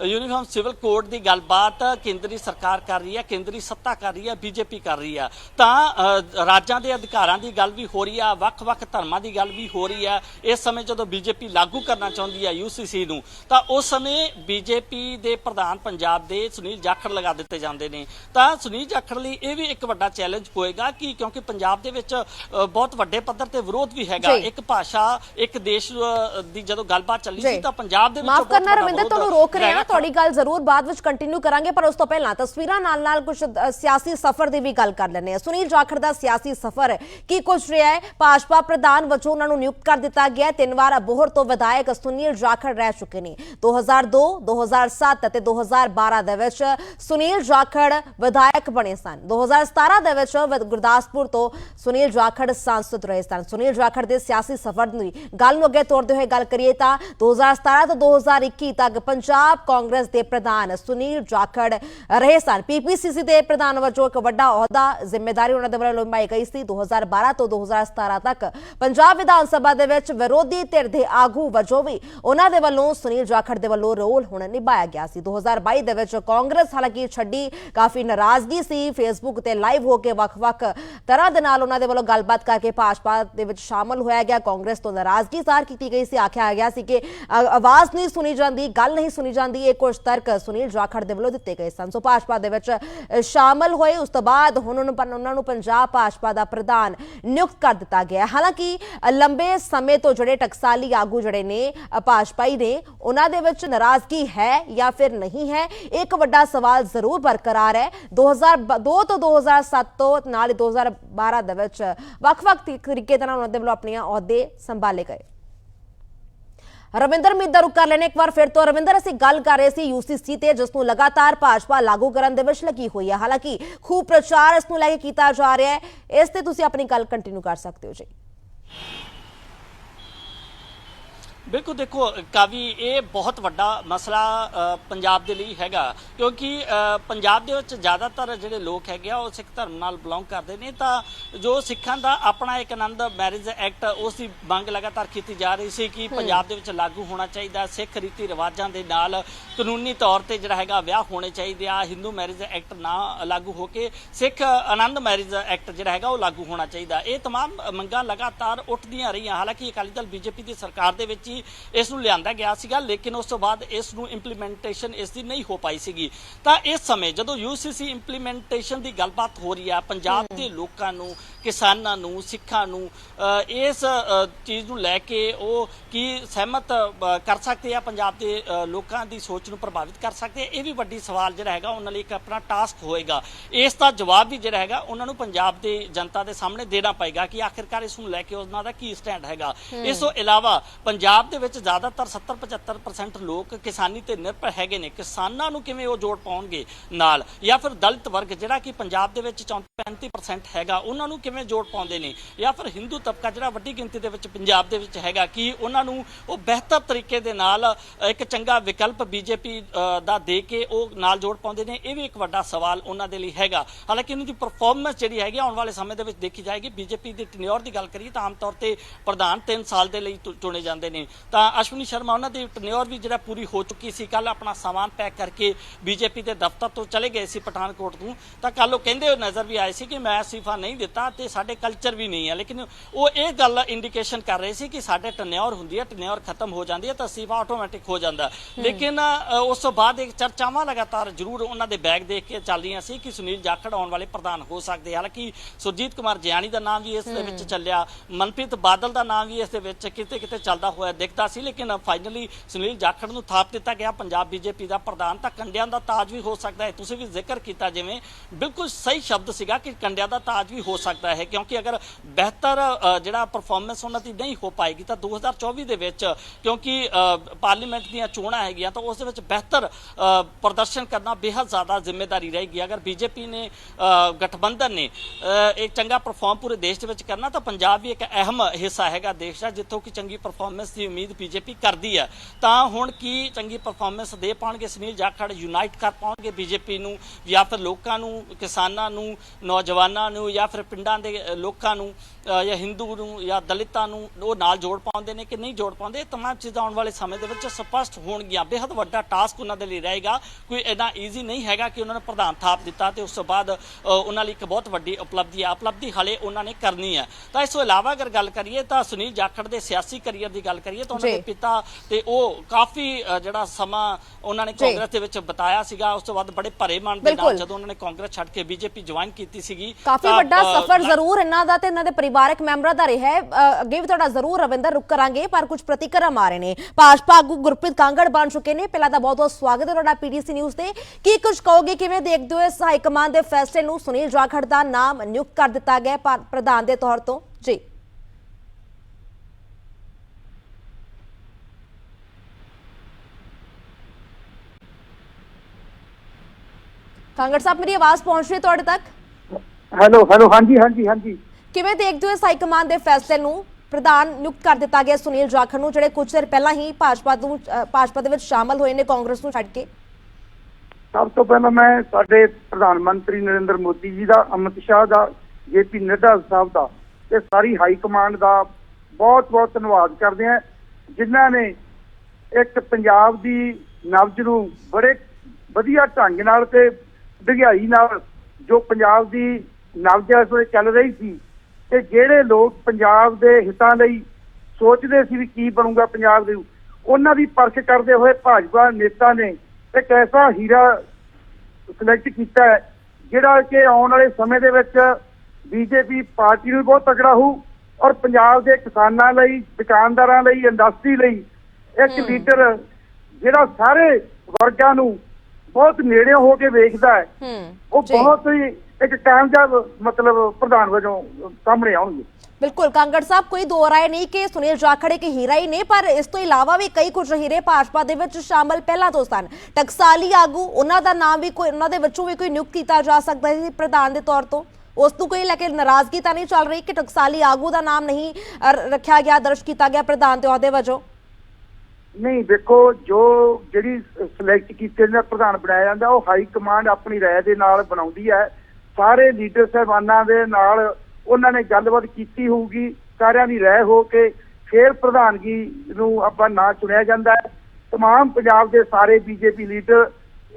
ਯੂਨੀਫਾਰਮ ਸਿਵਲ ਕੋਡ ਦੀ ਗੱਲਬਾਤ ਕੇਂਦਰੀ ਸਰਕਾਰ ਕਰ ਰਹੀ ਹੈ, ਕੇਂਦਰੀ ਸੱਤਾ ਕਰ ਰਹੀ ਹੈ, BJP ਕਰ ਰਹੀ ਹੈ, ਤਾਂ ਰਾਜਾਂ ਦੇ ਅਧਿਕਾਰਾਂ ਦੀ ਗੱਲ ਵੀ ਹੋ ਰਹੀ ਆ, ਵੱਖ-ਵੱਖ ਧਰਮਾਂ ਦੀ ਗੱਲ ਵੀ ਹੋ ਰਹੀ ਆ। ਇਸ ਸਮੇਂ ਜਦੋਂ BJP ਲਾਗੂ ਕਰਨਾ ਚਾਹੁੰਦੀ ਹੈ UCC ਨੂੰ ਤਾਂ ਉਸ ਸਮੇਂ BJP ਦੇ ਪ੍ਰਧਾਨ ਪੰਜਾਬ ਦੇ ਸੁਨੀਲ ਜਾਖੜ ਲਗਾ ਦਿੱਤੇ ਜਾਂਦੇ ਨੇ। ਤਾਂ ਸੁਨੀਲ ਜਾਖੜ ਲਈ ਇਹ ਵੀ ਇੱਕ ਵੱਡਾ ਚੈਲੰਜ ਹੋਏਗਾ ਕਿ ਕਿਉਂਕਿ ਪੰਜਾਬ ਦੇ ਵਿੱਚ ਬਹੁਤ ਵੱਡੇ ਪੱਧਰ ਤੇ ਵਿਰੋਧ ਵੀ ਹੈਗਾ, ਇੱਕ ਭਾਸ਼ਾ ਇੱਕ ਦੇਸ਼ ਦੀ ਜਦੋਂ ਗੱਲਬਾਤ ਚੱਲੀ ਸੀ ਤਾਂ ਪੰਜਾਬ ਦੇ ਵਿੱਚ ਮਾਫ ਕਰਨਾ ਰਵਿੰਦਰ, ਤੁਹਾਨੂੰ ਰੋਕ ਰਹੇ ਹਾਂ, ਤੁਹਾਡੀ ਗੱਲ ਜ਼ਰੂਰ ਬਾਅਦ ਵਿੱਚ ਕੰਟੀਨਿਊ ਕਰਾਂਗੇ, ਪਰ ਉਸ ਤੋਂ ਪਹਿਲਾਂ ਤਸਵੀਰਾਂ ਨਾਲ ਕੁਝ ਸਿਆਸੀ ਸਫ਼ਰ ਦੀ ਵੀ ਗੱਲ ਕਰ ਲੈਂਦੇ ਹਾਂ। ਸੁਨੀਲ ਜਾਖੜ ਦਾ ਸਿਆਸੀ ਸਫ਼ਰ ਕੀ ਕੁਝ ਰਿਹਾ ਹੈ? ਭਾਜਪਾ ਪ੍ਰਧਾਨ ਵਜੋਂ ਉਹਨਾਂ ਨੂੰ ਨਿਯੁਕਤ ਕਰ ਦਿੱਤਾ ਗਿਆ। 3 ਵਾਰ ਅਬੋਹਰ ਤੋਂ ਵਿਧਾਇਕ ਸੁਨੀਲ ਜਾਖੜ ਰਹਿ ਚੁੱਕੇ ਨੇ। 2002, 2007 ਅਤੇ 2012 ਦੇ ਵਿੱਚ ਸੁਨੀਲ ਜਾਖੜ ਵਿਧਾਇਕ ਬਣੇ ਸਨ। 2017 ਦੇ ਵਿੱਚ ਗੁਰਦਾਸਪੁਰ ਤੋਂ ਸੁਨੀਲ ਜਾਖੜ सांसद रहे सन। सुनील जाखड़ के सियासी सफर की गल अगे तोड़ते हुए गल करिए तो 2017 तो 2021 तक पंजाब कांग्रेस के प्रधान सुनील जाखड़ रहे सन। PPCC के प्रधान वजों एक वड्डा अहुदा जिम्मेदारी उन्होंने वालों निभाई गई सी। 2012 तो 2017 तक पंजाब विधान सभा दे विच विरोधी धिर दे आगू वजों भी उन्होंने वालों सुनील जाखड़ दे वालों रोल हुण निभाया गया सी। 2022 दे विच कांग्रेस हालांकि छड्डी काफी नाराजगी सी, फेसबुक ते लाइव होकर वख-वख तरह दे नाल उन्होंने वालों गलबात करके भाजपा दे विच शामिल होया गया। कांग्रेस तो नाराजगी ज़ाहिर की गई सी, आख्या गया सी कि आवाज़ नहीं सुनी जाती, गल नहीं सुनी जाती। ये कुछ तर्क सुनील जाखड़ दे वल्लों दिते गए सन। सो भाजपा दे विच शामिल होए उस तो बाद हुण उन्हां नूं पंजाब भाजपा दा प्रधान नियुक्त कर दिता गया। हालांकि लंबे समय तो जिहड़े टकसाली आगू जिहड़े ने भाजपाई ने उन्हां दे विच नाराजगी है या फिर नहीं है, एक वड्डा सवाल जरूर बरकरार है। 2002 तो 2007 तो नाल 2012 दे विच ਵੱਖ-ਵੱਖ ਤਰੀਕੇ ਦੇ ਨਾਲ ਉਹਨਾਂ ਦੇ ਵੱਲੋਂ ਆਪਣੇ ਅਹੁਦੇ ਸੰਭਾਲੇ ਗਏ। ਰਵਿੰਦਰ ਮਿੱਧ ਦਾ ਰੁਕ ਕਰ ਲੈਣੇ ਇੱਕ ਵਾਰ ਫਿਰ ਤੋਂ। ਰਵਿੰਦਰ, ਅਸੀਂ ਗੱਲ ਕਰ ਰਹੇ ਸੀ UCC ਤੇ ਜਿਸ ਨੂੰ ਲਗਾਤਾਰ ਭਾਜਪਾ ਲਾਗੂ ਕਰਨ ਦੇ ਵਿੱਚ ਲੱਗੀ ਹੋਈ ਹੈ। ਹਾਲਾਂਕਿ ਖੂਬ ਪ੍ਰਚਾਰ ਇਸ ਨੂੰ ਲੈ ਕੇ ਕੀਤਾ ਜਾ ਰਿਹਾ ਹੈ, ਇਸ ਤੇ ਤੁਸੀਂ ਆਪਣੀ ਗੱਲ ਕੰਟੀਨਿਊ ਕਰ ਸਕਦੇ ਹੋ ਜੀ। बिल्कुल देखो कावी ये बहुत वड्डा मसला पंजाब के लिए हैगा क्योंकि पंजाब दे विच ज़्यादातर जिहड़े लोग हैगे वो सिख धर्म नाल बिलोंग करते हैं। तो जो सिखां दा अपना एक आनंद मैरिज एक्ट उसकी मंग लगातार की जा रही सी कि पंजाब दे विच लागू होना चाहिए, सिख रीति रिवाजां दे नाल कानूनी तौर पर जिहड़ा हैगा विआह होने चाहिए, हिंदू मैरिज एक्ट ना लागू होके सिख आनंद मैरिज एक्ट जिहड़ा हैगा वो लागू होना चाहिए। ये तमाम मंगां लगातार उठदियां रहीआं। हालांकि अकाली दल BJP की सरकार दे विच इस नूं लिआंदा गया सीगा, लेकिन उस तो बाद इस नूं इंप्लीमेंटेशन इसकी नहीं हो पाई सीगी। तां इस समय जदों UCC इंप्लीमेंटेशन की गलबात हो रही है, पंजाब के लोगों नूं, किसानां नूं, सिखां नूं इस चीज़ नूं लैके वो की सहमत कर सकते हैं, पंजाब के लोगों की सोच नूं प्रभावित कर सकते हैं। ये भी वड्डी सवाल जिहड़ा हैगा उन्हां लई एक अपना टास्क होएगा। इसका जवाब भी जिहड़ा हैगा उन्हां नूं पंजाब की जनता के सामने देना पएगा कि आखिरकार इस नूं लैके उन्हां दा की स्टैंड हैगा। इस तो इलावा पंजाब दे विच ज़्यादातर 70-75% लोग किसानी ते निर्भर हैगे ने। किसानां नूं किवें वो जोड़ पाउणगे नाल, या फिर दलित वर्ग जिहड़ा कि पंजाब दे विच 34-35% हैगा उन्हां नूं किवें जोड़ पाउंदे ने, या फिर हिंदू तबका जिहड़ा वड्डी गिनती दे विच पंजाब दे विच हैगा कि उन्हां नूं वो बेहतर तरीके दे नाल एक चंगा विकल्प BJP दा दे के वो नाल जोड़ पाउंदे ने। ये भी एक वड्डा सवाल उन्हां दे लई हैगा। हालांकि उन्हां दी परफॉर्मेंस जिहड़ी हैगी आउण वाले समय दे विच देखी जाएगी। BJP दी टन्योर दी गल करिए तां आम तौर ते प्रधान 3 साल दे लई चुने जांदे ने। अश्विनी शर्मा उन्होंने टन्योर भी जो पूरी हो चुकी सी, कल अपना सामान पैक करके BJP के दफ्तर तो चले गए सी पठानकोट तो कल वो कहते हुए नज़र भी आए सी कि मैं इस्तीफा नहीं दिता तो साडे कल्चर भी नहीं है, लेकिन वो ये गल इंडिकेशन कर रहे सी कि साडे टन्योर हुंदी है, टन्योर खत्म हो जाती है तो इस्तीफा ऑटोमैटिक हो जाता। लेकिन उस तो बाद एक चर्चावां लगातार जरूर उन्होंने बैग देख के चल रही सी कि सुनील जाखड़ आने वाले प्रधान हो सकते। हालांकि सुरजीत कुमार जियाणी का नाम भी इस चलिया, मनप्रीत बादल का नाम भी इस किते किते चलता हुआ दिखता सी, लेकिन फाइनली सुनील जाखड़ नूं थाप दिता गया पंजाब BJP का प्रधान। तो कंडियां का ताज भी हो सकता है, तुसीं भी जिक्र किया जिवें बिल्कुल सही शब्द सीगा कि कंडियां का ताज भी हो सकता है, क्योंकि अगर बेहतर जिहड़ा परफॉर्मेंस उन्हां दी नहीं हो पाएगी तो 2024 दे विच क्योंकि पार्लीमेंट दीयां चोणां हैगियां तो उस दे विच बेहतर प्रदर्शन करना बेहद ज़्यादा जिम्मेदारी रहेगी। अगर BJP ने गठबंधन ने एक चंगा परफॉर्म पूरे देश दे विच करना तो पंजाब भी एक अहम हिस्सा हैगा देश का, जिथों की चंगी परफॉर्मेंस की ਉਮੀਦ ਬੀਜੇਪੀ ਕਰਦੀ ਹੈ। ਤਾਂ ਹੁਣ ਕੀ ਚੰਗੀ ਪਰਫਾਰਮੈਂਸ ਦੇ ਪਾਉਣਗੇ ਸੁਨੀਲ ਜਾਖੜ, ਯੂਨਾਈਟ ਕਰ ਪਾਉਣਗੇ ਬੀਜੇਪੀ ਨੂੰ, ਜਾਂ ਫਿਰ ਲੋਕਾਂ ਨੂੰ, ਕਿਸਾਨਾਂ ਨੂੰ, ਨੌਜਵਾਨਾਂ ਨੂੰ, ਜਾਂ ਫਿਰ ਪਿੰਡਾਂ ਦੇ ਲੋਕਾਂ ਨੂੰ, ਜਾਂ ਹਿੰਦੂ ਨੂੰ ਜਾਂ ਦਲਿਤਾਂ ਨੂੰ ਉਹ ਨਾਲ ਜੋੜ ਪਾਉਂਦੇ ਨੇ ਕਿ ਨਹੀਂ ਜੋੜ ਪਾਉਂਦੇ। ਤਮਾਮ ਚੀਜ਼ਾਂ ਆਉਣ ਵਾਲੇ ਸਮੇਂ ਦੇ ਵਿੱਚ ਸਪਸ਼ਟ ਹੋਣਗੀਆਂ। ਬੇहद ਵੱਡਾ ਟਾਸਕ ਉਹਨਾਂ ਦੇ ਲਈ ਰਹੇਗਾ, ਕੋਈ ਇੰਨਾ ਈਜ਼ੀ ਨਹੀਂ ਹੈਗਾ ਕਿ ਉਹਨਾਂ ਨੇ ਪ੍ਰਧਾਨ ਥਾਪ ਦਿੱਤਾ ਤੇ ਉਸ ਤੋਂ ਬਾਅਦ ਉਹਨਾਂ ਲਈ ਇੱਕ ਬਹੁਤ ਵੱਡੀ ਉਪਲਬਧੀ ਹੈ। ਉਪਲਬਧੀ ਹਾਲੇ ਉਹਨਾਂ ਨੇ ਕਰਨੀ ਹੈ। ਤਾਂ ਇਸ ਤੋਂ ਇਲਾਵਾ ਅਗਰ ਗੱਲ ਕਰੀਏ ਤਾਂ ਸੁਨੀਲ ਜਾਖੜ ਦੇ ਸਿਆਸੀ ਕਰੀਅਰ ਦੀ ਗੱਲ ਕਰੀਏ ਤਾਂ ਉਹਨਾਂ ਦੇ ਪਿਤਾ ਤੇ ਉਹ ਕਾਫੀ ਜਿਹੜਾ ਸਮਾਂ ਉਹਨਾਂ ਨੇ ਕਾਂਗਰਸ ਦੇ ਵਿੱਚ ਬਤਾਇਆ ਸੀਗਾ। ਉਸ ਤੋਂ ਬਾਅਦ ਬੜੇ ਭਰੇ ਮਨ ਦੇ ਨਾਲ ਜਦੋਂ ਉਹਨਾਂ ਨੇ ਕਾਂਗਰਸ ਛੱਡ ਕੇ ਬੀਜੇਪੀ ਜੁਆਇਨ ਕੀਤੀ ਸੀਗੀ, ਕਾਫੀ ਵੱਡਾ ਸਫ਼ਰ ਜ਼ਰੂਰ ਇਹਨਾਂ ਦਾ ਤੇ ਇਹਨਾਂ ਦੇ ਪਰਿਵਾਰਕ ਮੈਂਬਰਾਂ ਦਾ ਰਿਹਾ ਹੈ। ਅੱਗੇ ਵੀ ਤੁਹਾਡਾ ਜ਼ਰੂਰ ਰਵਿੰਦਰ ਰੁਕ ਕਰਾਂਗੇ, ਪਰ ਕੁਝ ਪ੍ਰਤੀਕਰਮ ਆ ਰਹੇ ਨੇ। ਭਾਜਪਾ ਆਗੂ ਗੁਰਪ੍ਰੀਤ ਕਾਂਗੜ ਬਣ ਚੁੱਕੇ ਨੇ। ਪਹਿਲਾਂ ਤਾਂ ਬਹੁਤ ਬਹੁਤ ਸਵਾਗਤ ਹੈ ਤੁਹਾਡਾ ਪੀਡੀਸੀ ਨਿਊਜ਼ ਤੇ। ਕੀ ਕੁਝ ਕਹੋਗੇ, ਕਿਵੇਂ ਦੇਖਦੇ ਹੋ ਇਸ ਹਾਈ ਕਮਾਂਡ ਦੇ ਫੈਸਲੇ ਨੂੰ? ਸੁਨੀਲ ਜਾਖੜ ਦਾ ਨਾਮ ਨਿਯੁਕਤ ਕਰ ਦਿੱਤਾ ਗਿਆ ਪ੍ਰਧਾਨ ਦੇ ਤੌਰ ਤੋਂ ਜੀ। ਕਾਂਗੜ ਸਾਹਿਬ, ਮੇਰੀ ਆਵਾਜ਼ ਪਹੁੰਚ ਰਹੀ ਹੈ ਤੁਹਾਡੇ ਤੱਕ? ਹੈਲੋ ਹਾਂਜੀ ਕਿਵੇਂ ਦੇਖਦੇ ਹੋ ਇਸ ਹਾਈ ਕਮਾਂਡ ਦੇ ਫੈਸਲੇ ਨੂੰ? ਪ੍ਰਧਾਨ ਨਿਯੁਕਤ ਕਰ ਦਿੱਤਾ ਗਿਆ ਸੁਨੀਲ ਜਾਖੜ ਨੂੰ, ਜਿਹੜੇ ਕੁਝ ਚਿਰ ਪਹਿਲਾਂ ਹੀ ਭਾਜਪਾ ਦੇ ਵਿੱਚ ਸ਼ਾਮਲ ਹੋਏ ਨੇ ਕਾਂਗਰਸ ਨੂੰ ਛੱਡ ਕੇ। ਸਭ ਤੋਂ ਪਹਿਲਾਂ ਮੈਂ ਸਾਡੇ ਪ੍ਰਧਾਨ ਮੰਤਰੀ ਨਰਿੰਦਰ ਮੋਦੀ ਜੀ ਦਾ, ਅਮਿਤ ਸ਼ਾਹ ਦਾ, ਜੇਪੀ ਨੱਡਾ ਸਾਹਿਬ ਦਾ ਤੇ ਸਾਰੀ ਹਾਈ ਕਮਾਂਡ ਦਾ ਬਹੁਤ ਬਹੁਤ ਧੰਨਵਾਦ ਕਰਦੇ ਹਾਂ, ਜਿਨ੍ਹਾਂ ਨੇ ਇੱਕ ਪੰਜਾਬ ਦੀ ਨਬਜ਼ ਨੂੰ ਬੜੇ ਵਧੀਆ ਢੰਗ ਨਾਲ ਤੇ ਡੂੰਘਾਈ ਨਾਲ, ਜੋ ਪੰਜਾਬ ਦੀ ਨਬਜ਼ ਇਸ ਵੇਲੇ ਚੱਲ ਰਹੀ ਸੀ ਤੇ ਜਿਹੜੇ ਲੋਕ ਪੰਜਾਬ ਦੇ ਹਿੱਤਾਂ ਲਈ ਸੋਚਦੇ ਸੀ ਵੀ ਕੀ ਬਣੂਗਾ ਪੰਜਾਬ ਦੇ, ਉਹਨਾਂ ਦੀ ਪਰਖ ਕਰਦੇ ਹੋਏ ਭਾਜਪਾ ਨੇਤਾ ਨੇ ਇੱਕ ਐਸਾ ਹੀਰਾ ਸਿਲੈਕਟ ਕੀਤਾ ਹੈ ਜਿਹੜਾ ਕਿ ਆਉਣ ਵਾਲੇ ਸਮੇਂ ਦੇ ਵਿੱਚ ਬੀਜੇਪੀ ਪਾਰਟੀ ਨੂੰ ਬਹੁਤ ਤਕੜਾ ਹੋਊ ਔਰ ਪੰਜਾਬ ਦੇ ਕਿਸਾਨਾਂ ਲਈ, ਦੁਕਾਨਦਾਰਾਂ ਲਈ, ਇੰਡਸਟਰੀ ਲਈ ਇੱਕ ਲੀਡਰ ਜਿਹੜਾ ਸਾਰੇ ਵਰਗਾਂ ਨੂੰ ਬਹੁਤ ਨੇੜੇ ਹੋ ਕੇ ਵੇਖਦਾ ਹੈ, ਉਹ ਬਹੁਤ ਹੀ ਇੱਕ ਕਾਮਯਾਬ ਮਤਲਬ ਪ੍ਰਧਾਨ ਵਜੋਂ ਸਾਹਮਣੇ ਆਉਣਗੇ। ਬਿਲਕੁਲ ਕਾਂਗੜ ਸਾਹਿਬ, ਕੋਈ ਦੋ ਰਾਏ ਨਹੀਂ ਕਿ ਸੁਨੀਲ ਜਾਖੜ ਇੱਕ ਹੀਰਾ ਹੀ ਨੇ, ਪਰ ਇਸ ਤੋਂ ਇਲਾਵਾ ਵੀ ਕਈ ਕੁਝ ਹੀਰੇ ਭਾਜਪਾ ਦੇ ਵਿੱਚ ਸ਼ਾਮਲ ਪਹਿਲਾਂ ਤੋਂ ਸਨ। ਟਕਸਾਲੀ ਆਗੂ, ਉਹਨਾਂ ਦਾ ਨਾਮ ਵੀ ਕੋਈ, ਉਹਨਾਂ ਦੇ ਵਿੱਚੋਂ ਵੀ ਕੋਈ ਨਿਯੁਕਤ ਕੀਤਾ ਜਾ ਸਕਦਾ ਸੀ ਪ੍ਰਧਾਨ ਦੇ ਤੌਰ ਤੋਂ। ਉਸ ਨੂੰ ਕੋਈ ਲੈ ਕੇ ਨਾਰਾਜ਼ਗੀ ਤਾਂ ਨਹੀਂ ਚੱਲ ਰਹੀ ਕਿ ਟਕਸਾਲੀ ਆਗੂ ਦਾ ਨਾਮ ਨਹੀਂ ਰੱਖਿਆ ਗਿਆ, ਦਰਜ ਕੀਤਾ ਗਿਆ ਪ੍ਰਧਾਨ ਦੇ ਅਹੁਦੇ ਵਜੋਂ? ਨਹੀਂ, ਦੇਖੋ ਜੋ ਜਿਹੜੀ ਸਿਲੈਕਟ ਕੀਤੇ ਨੇ ਪ੍ਰਧਾਨ ਬਣਾਇਆ ਜਾਂਦਾ ਉਹ ਹਾਈ ਕਮਾਂਡ ਆਪਣੀ ਰਾਏ ਦੇ ਨਾਲ ਬਣਾਉਂਦੀ ਹੈ। ਸਾਰੇ ਲੀਡਰ ਸਾਹਿਬਾਨਾਂ ਦੇ ਨਾਲ ਉਹਨਾਂ ਨੇ ਗੱਲਬਾਤ ਕੀਤੀ ਹੋਊਗੀ, ਸਾਰਿਆਂ ਦੀ ਰਾਏ ਹੋ ਕੇ ਫਿਰ ਪ੍ਰਧਾਨਗੀ ਨੂੰ ਆਪਾਂ ਨਾਂ ਚੁਣਿਆ ਜਾਂਦਾ ਹੈ। ਤਮਾਮ ਪੰਜਾਬ ਦੇ ਸਾਰੇ ਬੀਜੇਪੀ ਲੀਡਰ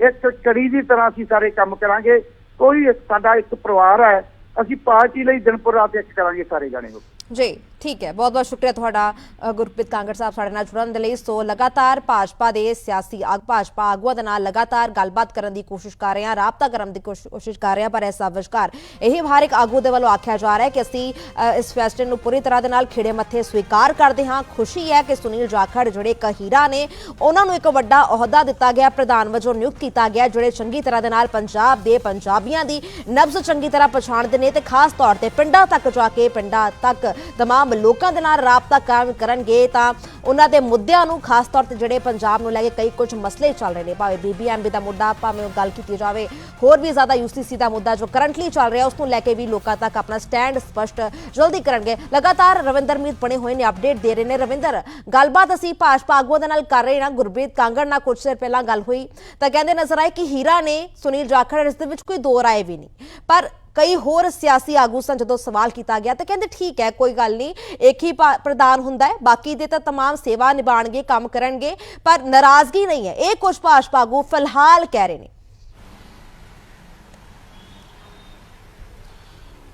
ਇੱਕ ਕੜੀ ਦੀ ਤਰ੍ਹਾਂ ਅਸੀਂ ਸਾਰੇ ਕੰਮ ਕਰਾਂਗੇ। ਕੋਈ ਸਾਡਾ ਇੱਕ ਪਰਿਵਾਰ ਹੈ, ਅਸੀਂ ਪਾਰਟੀ ਲਈ ਦਿਨ ਪਰ ਰਾਤ ਇੱਕ ਕਰਾਂਗੇ ਸਾਰੇ ਜਾਣੇ ਹੋ ਜੀ। ਠੀਕ ਹੈ, ਬਹੁਤ ਬਹੁਤ ਸ਼ੁਕਰੀਆ ਤੁਹਾਡਾ ਗੁਰਪ੍ਰੀਤ ਕਾਂਗੜ ਸਾਹਿਬ ਸਾਡੇ ਨਾਲ ਜੁੜਨ ਦੇ ਲਈ। ਸੋ ਲਗਾਤਾਰ ਭਾਜਪਾ ਦੇ ਸਿਆਸੀ ਭਾਜਪਾ ਆਗੂਆਂ ਦੇ ਨਾਲ ਲਗਾਤਾਰ ਗੱਲਬਾਤ ਕਰਨ ਦੀ ਕੋਸ਼ਿਸ਼ ਕਰ ਰਹੇ ਹਾਂ, ਰਾਬਤਾ ਕਰਨ ਦੀ ਕੋਸ਼ਿਸ਼ ਕਰ ਰਹੇ ਹਾਂ, ਪਰ ਇਸ ਵਿਚਕਾਰ ਇਹ ਹਰ ਇੱਕ ਆਗੂ ਦੇ ਵੱਲੋਂ ਆਖਿਆ ਜਾ ਰਿਹਾ ਹੈ ਕਿ ਅਸੀਂ ਇਸ ਫੈਸਲੇ ਨੂੰ ਪੂਰੀ ਤਰ੍ਹਾਂ ਦੇ ਨਾਲ ਖਿੜੇ ਮੱਥੇ ਸਵੀਕਾਰ ਕਰਦੇ ਹਾਂ। ਖੁਸ਼ੀ ਹੈ ਕਿ ਸੁਨੀਲ ਜਾਖੜ ਜਿਹੜੇ ਇੱਕ ਹੀਰਾ ਨੇ, ਉਹਨਾਂ ਨੂੰ ਇੱਕ ਵੱਡਾ ਅਹੁਦਾ ਦਿੱਤਾ ਗਿਆ, ਪ੍ਰਧਾਨ ਵਜੋਂ ਨਿਯੁਕਤ ਕੀਤਾ ਗਿਆ, ਜਿਹੜੇ ਚੰਗੀ ਤਰ੍ਹਾਂ ਦੇ ਨਾਲ ਪੰਜਾਬ ਦੇ ਪੰਜਾਬੀਆਂ ਦੀ ਨਬਜ਼ ਚੰਗੀ ਤਰ੍ਹਾਂ ਪਛਾਣਦੇ ਨੇ ਤੇ ਖਾਸ ਤੌਰ ਤੇ ਪਿੰਡਾਂ ਤੱਕ ਜਾ ਕੇ ਪਿੰਡਾਂ ਤੱਕ ਤਮਾਮ ਲੋਕਾਂ ਦੇ ਨਾਲ ਰਾਬਤਾ ਕਾਇਮ ਕਰਨਗੇ ਤਾਂ ਉਹਨਾਂ ਦੇ ਮੁੱਦਿਆਂ ਨੂੰ, ਖਾਸ ਤੌਰ ਤੇ ਜਿਹੜੇ ਪੰਜਾਬ ਨੂੰ ਲੈ ਕੇ ਕਈ ਕੁਝ ਮਸਲੇ ਚੱਲ ਰਹੇ ਨੇ, ਭਾਵੇਂ BBMB ਦਾ ਮੁੱਦਾ, ਭਾਵੇਂ ਗੱਲ ਕੀਤੀ ਜਾਵੇ ਹੋਰ ਵੀ ਜ਼ਿਆਦਾ UCC ਦਾ ਮੁੱਦਾ ਜੋ ਕਰੰਟਲੀ ਚੱਲ ਰਿਹਾ, ਉਸ ਨੂੰ ਲੈ ਕੇ ਵੀ ਲੋਕਾਂ ਤੱਕ ਆਪਣਾ ਸਟੈਂਡ ਸਪਸ਼ਟ ਜਲਦੀ ਕਰਨਗੇ। ਲਗਾਤਾਰ ਰਵਿੰਦਰ ਮੀਤ ਬਣੇ ਹੋਏ ਨੇ, ਅਪਡੇਟ ਦੇ ਰਹੇ ਨੇ। ਰਵਿੰਦਰ, ਗੱਲਬਾਤ ਅਸੀਂ ਭਾਜਪਾ ਆਗੂਆਂ ਦੇ ਨਾਲ ਕਰ ਰਹੇ ਨਾ, ਗੁਰਪ੍ਰੀਤ ਕਾਂਗੜ ਨਾਲ ਕੁਝ ਚਿਰ ਪਹਿਲਾਂ ਗੱਲ ਹੋਈ ਤਾਂ ਕਹਿੰਦੇ ਨਜ਼ਰ ਆਏ ਕਿ ਹੀਰਾ ਨੇ ਸੁਨੀਲ ਜਾਖੜ, ਇਸ ਦੇ ਵਿੱਚ ਕੋਈ ਦੋ ਰਾਏ ਵੀ ਨਹੀਂ। ਪਰ ਕਈ ਹੋਰ ਸਿਆਸੀ ਆਗੂ ਸਨ, ਜਦੋਂ ਸਵਾਲ ਕੀਤਾ ਗਿਆ ਤਾਂ ਕਹਿੰਦੇ ਠੀਕ ਹੈ, ਕੋਈ ਗੱਲ ਨਹੀਂ, ਇੱਕ ਹੀ ਪ੍ਰਧਾਨ ਹੁੰਦਾ ਹੈ, ਬਾਕੀ ਦੇ ਤਾਂ ਤਮਾਮ ਸੇਵਾ ਨਿਭਾਣਗੇ, ਕੰਮ ਕਰਨਗੇ, ਪਰ ਨਾਰਾਜ਼ਗੀ ਨਹੀਂ ਹੈ। ਇਹ ਕੁਝ ਭਾਜਪਾ ਆਗੂ ਫਿਲਹਾਲ ਕਹਿ ਰਹੇ ਨੇ।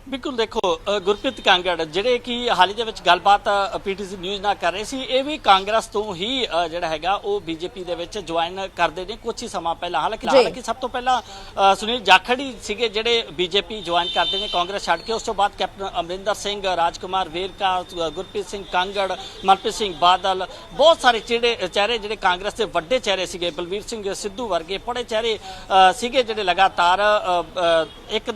ਬਿਲਕੁਲ, ਦੇਖੋ ਗੁਰਪ੍ਰੀਤ ਕਾਂਗੜ ਜਿਹੜੇ ਕਿ ਹਾਲ ਹੀ ਦੇ ਵਿੱਚ ਗੱਲਬਾਤ ਪੀਟੀਸੀ ਨਿਊਜ਼ ਨਾਲ ਕਰ ਰਹੇ ਸੀ, ਇਹ ਵੀ ਕਾਂਗਰਸ ਤੋਂ ਹੀ ਜਿਹੜਾ ਹੈਗਾ ਉਹ ਬੀਜੇਪੀ ਦੇ ਵਿੱਚ ਜੁਆਇਨ ਕਰਦੇ ਨੇ ਕੁਝ ਹੀ ਸਮਾਂ ਪਹਿਲਾਂ। ਹਾਲਾਂਕਿ ਸਭ ਤੋਂ ਪਹਿਲਾਂ ਸੁਨੀਲ ਜਾਖੜ ਹੀ ਸੀਗੇ ਜਿਹੜੇ ਬੀਜੇਪੀ ਜੁਆਇਨ ਕਰਦੇ ਨੇ ਕਾਂਗਰਸ ਛੱਡ ਕੇ। ਉਸ ਤੋਂ ਬਾਅਦ ਕੈਪਟਨ ਅਮਰਿੰਦਰ ਸਿੰਘ, ਰਾਜਕੁਮਾਰ ਵੇਰਕਾ, ਗੁਰਪ੍ਰੀਤ ਸਿੰਘ ਕਾਂਗੜ, ਮਨਪ੍ਰੀਤ ਸਿੰਘ ਬਾਦਲ, ਬਹੁਤ ਸਾਰੇ ਚਿਹਰੇ ਜਿਹੜੇ ਕਾਂਗਰਸ ਦੇ ਵੱਡੇ ਚਿਹਰੇ ਸੀਗੇ, ਬਲਵੀਰ ਸਿੰਘ ਸਿੱਧੂ ਵਰਗੇ ਬੜੇ ਚਿਹਰੇ ਸੀਗੇ ਜਿਹੜੇ ਲਗਾਤਾਰ ਇੱਕ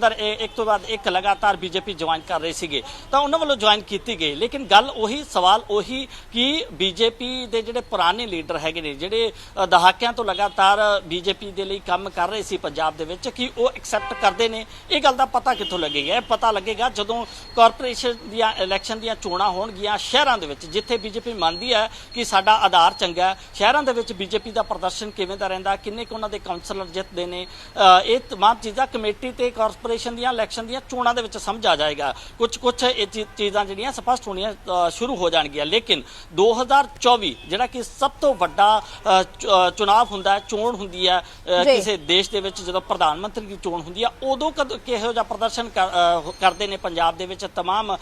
ਤੋਂ ਬਾਅਦ ਇੱਕ ਲਗਾਤਾਰ ਬੀਜੇਪੀ ਜੁਆਇਨ ਕਰ ਰਹੇ ਸੀਗੇ ਤਾਂ ਉਹਨਾਂ ਵੱਲੋਂ ਜੁਆਇਨ ਕੀਤੀ ਗਈ। ਲੇਕਿਨ ਗੱਲ ਉਹੀ, ਸਵਾਲ ਉਹੀ ਕਿ ਬੀਜੇਪੀ ਦੇ ਜਿਹੜੇ ਪੁਰਾਣੇ ਲੀਡਰ ਹੈਗੇ ਨੇ, ਜਿਹੜੇ ਦਹਾਕਿਆਂ ਤੋਂ ਲਗਾਤਾਰ ਬੀਜੇਪੀ ਦੇ ਲਈ ਕੰਮ ਕਰ ਰਹੇ ਸੀ ਪੰਜਾਬ ਦੇ ਵਿੱਚ, ਕਿ ਉਹ ਐਕਸੈਪਟ ਕਰਦੇ ਨੇ। ਇਹ ਗੱਲ ਦਾ ਪਤਾ ਕਿੱਥੋਂ ਲੱਗੇਗਾ? ਇਹ ਪਤਾ ਲੱਗੇਗਾ ਜਦੋਂ ਕਾਰਪੋਰੇਸ਼ਨ ਦੀਆਂ ਇਲੈਕਸ਼ਨ ਦੀਆਂ ਚੋਣਾਂ ਹੋਣਗੀਆਂ ਸ਼ਹਿਰਾਂ ਦੇ ਵਿੱਚ, ਜਿੱਥੇ ਬੀਜੇਪੀ ਮੰਨਦੀ ਹੈ ਕਿ ਸਾਡਾ ਆਧਾਰ ਚੰਗਾ ਹੈ। ਸ਼ਹਿਰਾਂ ਦੇ ਵਿੱਚ ਬੀਜੇਪੀ ਦਾ ਪ੍ਰਦਰਸ਼ਨ ਕਿਵੇਂ ਦਾ ਰਹਿੰਦਾ, ਕਿੰਨੇ ਕੁ ਉਹਨਾਂ ਦੇ ਕਾਉਂਸਲਰ ਜਿੱਤਦੇ ਨੇ, ਇਹ तमाम ਚੀਜ਼ਾਂ ਕਮੇਟੀ ਤੇ ਕਾਰਪੋਰੇਸ਼ਨ ਦੀਆਂ ਇਲੈਕਸ਼ਨ ਦੀਆਂ ਚੋਣਾਂ ਦੇ ਵਿੱਚ ਸਮਝ ਆ ਜਾਏਗਾ। ਕੁਝ ਇਹ ਚੀਜ਼ਾਂ ਜਿਹੜੀਆਂ ਸਪਸ਼ਟ ਹੋਣੀਆਂ ਸ਼ੁਰੂ ਹੋ ਜਾਣਗੀਆਂ। ਲੇਕਿਨ 2024 ਜਿਹੜਾ ਕਿ ਸਭ ਤੋਂ ਵੱਡਾ ਚੁਣਾਵ ਹੁੰਦਾ ਹੈ, ਚੋਣ ਹੁੰਦੀ ਹੈ ਕਿਸੇ ਦੇਸ਼ ਦੇ ਵਿੱਚ, ਜਦੋਂ ਪ੍ਰਧਾਨ ਮੰਤਰੀ ਦੀ ਚੋਣ ਹੁੰਦੀ ਹੈ, ਉਦੋਂ ਕਿਹੋ ਜਿਹਾ ਪ੍ਰਦਰਸ਼ਨ ਕਰਦੇ ਨੇ ਪੰਜਾਬ ਦੇ ਵਿੱਚ तमाम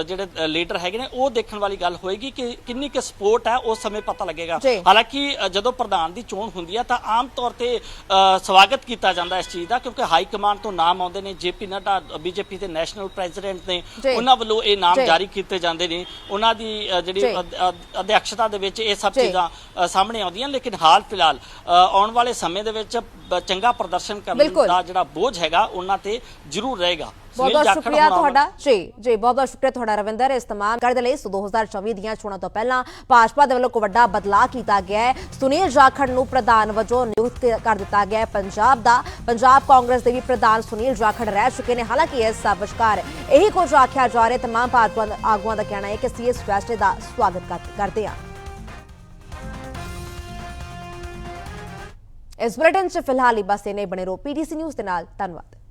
ਜਿਹੜੇ ਲੀਡਰ ਹੈਗੇ ਨੇ, ਉਹ ਦੇਖਣ ਵਾਲੀ ਗੱਲ ਹੋਏਗੀ ਕਿ ਕਿੰਨੀ ਕੁ ਸਪੋਰਟ ਹੈ, ਉਸ ਸਮੇਂ ਪਤਾ ਲੱਗੇਗਾ। ਹਾਲਾਂਕਿ ਜਦੋਂ ਪ੍ਰਧਾਨ ਦੀ ਚੋਣ ਹੁੰਦੀ ਹੈ ਤਾਂ ਆਮ ਤੌਰ ਤੇ ਸਵਾਗਤ ਕੀਤਾ ਜਾਂਦਾ ਇਸ ਚੀਜ਼ ਦਾ, ਕਿਉਂਕਿ ਹਾਈ ਕਮਾਂਡ ਤੋਂ ਨਾਮ ਆਉਂਦੇ ਨੇ। ਜੇਪੀ ਨੱਡਾ ਬੀਜੇਪੀ ਦੇ ਨੈਸ਼ਨਲ ਪ੍ਰੈਜ਼ੀਡੈਂਟ ਨੇ, ਉਹਨਾਂ ਵੱਲੋਂ ਇਹ ਨਾਮ ਜਾਰੀ ਕੀਤੇ ਜਾਂਦੇ ਨੇ। ਉਹਨਾਂ ਦੀ ਜਿਹੜੀ ਅਧਿਕਸ਼ਤਾ ਦੇ ਵਿੱਚ ਇਹ ਸਭ ਚੀਜ਼ਾਂ ਸਾਹਮਣੇ ਆਉਂਦੀਆਂ। ਲੇਕਿਨ ਹਾਲ ਫਿਲਹਾਲ ਆਉਣ ਵਾਲੇ ਸਮੇਂ ਦੇ ਵਿੱਚ ਚੰਗਾ ਪ੍ਰਦਰਸ਼ਨ ਕਰਨ ਦਾ ਜਿਹੜਾ ਬੋਝ ਹੈਗਾ ਉਹਨਾਂ ਤੇ ਜ਼ਰੂਰ ਰਹੇਗਾ। ਬਹੁਤ ਸ਼ੁਕਰੀਆ ਤੁਹਾਡਾ ਜੀ ਬਹੁਤ ਸ਼ੁਕਰੀਆ ਤੁਹਾਡਾ ਰਵਿੰਦਰ ਇਸ ਤਮਾਮ ਕਰ ਦੇ ਲਈ। 2024 ਦੀਆਂ ਚੋਣਾਂ ਤੋਂ ਪਹਿਲਾਂ ਭਾਜਪਾ ਦੇ ਵੱਲੋਂ ਇੱਕ ਵੱਡਾ ਬਦਲਾਅ ਕੀਤਾ ਗਿਆ ਹੈ। ਸੁਨੀਲ ਜਾਖੜ ਨੂੰ ਪ੍ਰਧਾਨ ਵਜੋਂ ਨਿਯੁਕਤ ਕਰ ਦਿੱਤਾ ਗਿਆ ਹੈ ਪੰਜਾਬ ਦਾ। ਪੰਜਾਬ ਕਾਂਗਰਸ ਦੇ ਵੀ ਪ੍ਰਧਾਨ ਸੁਨੀਲ ਜਾਖੜ ਰਹਿ ਚੁੱਕੇ ਨੇ। ਹਾਲਾਂਕਿ ਇਸ ਸਭ ਵਿਚਕਾਰ ਇਹੀ ਕੁਝ ਆਖਿਆ ਜਾ ਰਿਹਾ, ਤਮਾਮ ਭਾਜਪਾ ਆਗੂਆਂ ਦਾ ਕਹਿਣਾ ਹੈ ਕਿ ਅਸੀਂ ਇਸ ਫੈਸਲੇ ਦਾ ਸਵਾਗਤ ਕਰਦੇ ਹਾਂ। ਇਸ ਬੁਲੇਟਿਨ 'ਚ ਫਿਲਹਾਲ ਹੀ ਬਸ ਇਹਨੇ। ਬਣੇ ਰਹੋ PTC ਨਿਊਜ਼ ਦੇ ਨਾਲ। ਧੰਨਵਾਦ।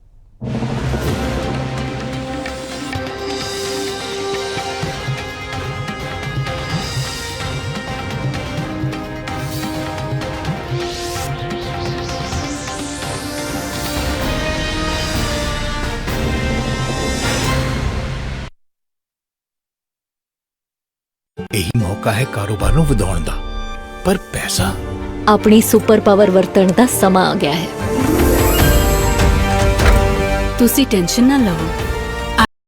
ਇਹੀ ਮੌਕਾ ਹੈ ਕਾਰੋਬਾਰ ਨੂੰ ਵਧਾਉਣ ਦਾ, ਪਰ ਪੈਸਾ ਆਪਣੀ ਸੁਪਰ ਪਾਵਰ ਵਰਤਣ ਦਾ ਸਮਾਂ ਆ ਗਿਆ ਹੈ। ਤੁਸੀਂ ਟੈਨਸ਼ਨ ਨਾ ਲਵੋ,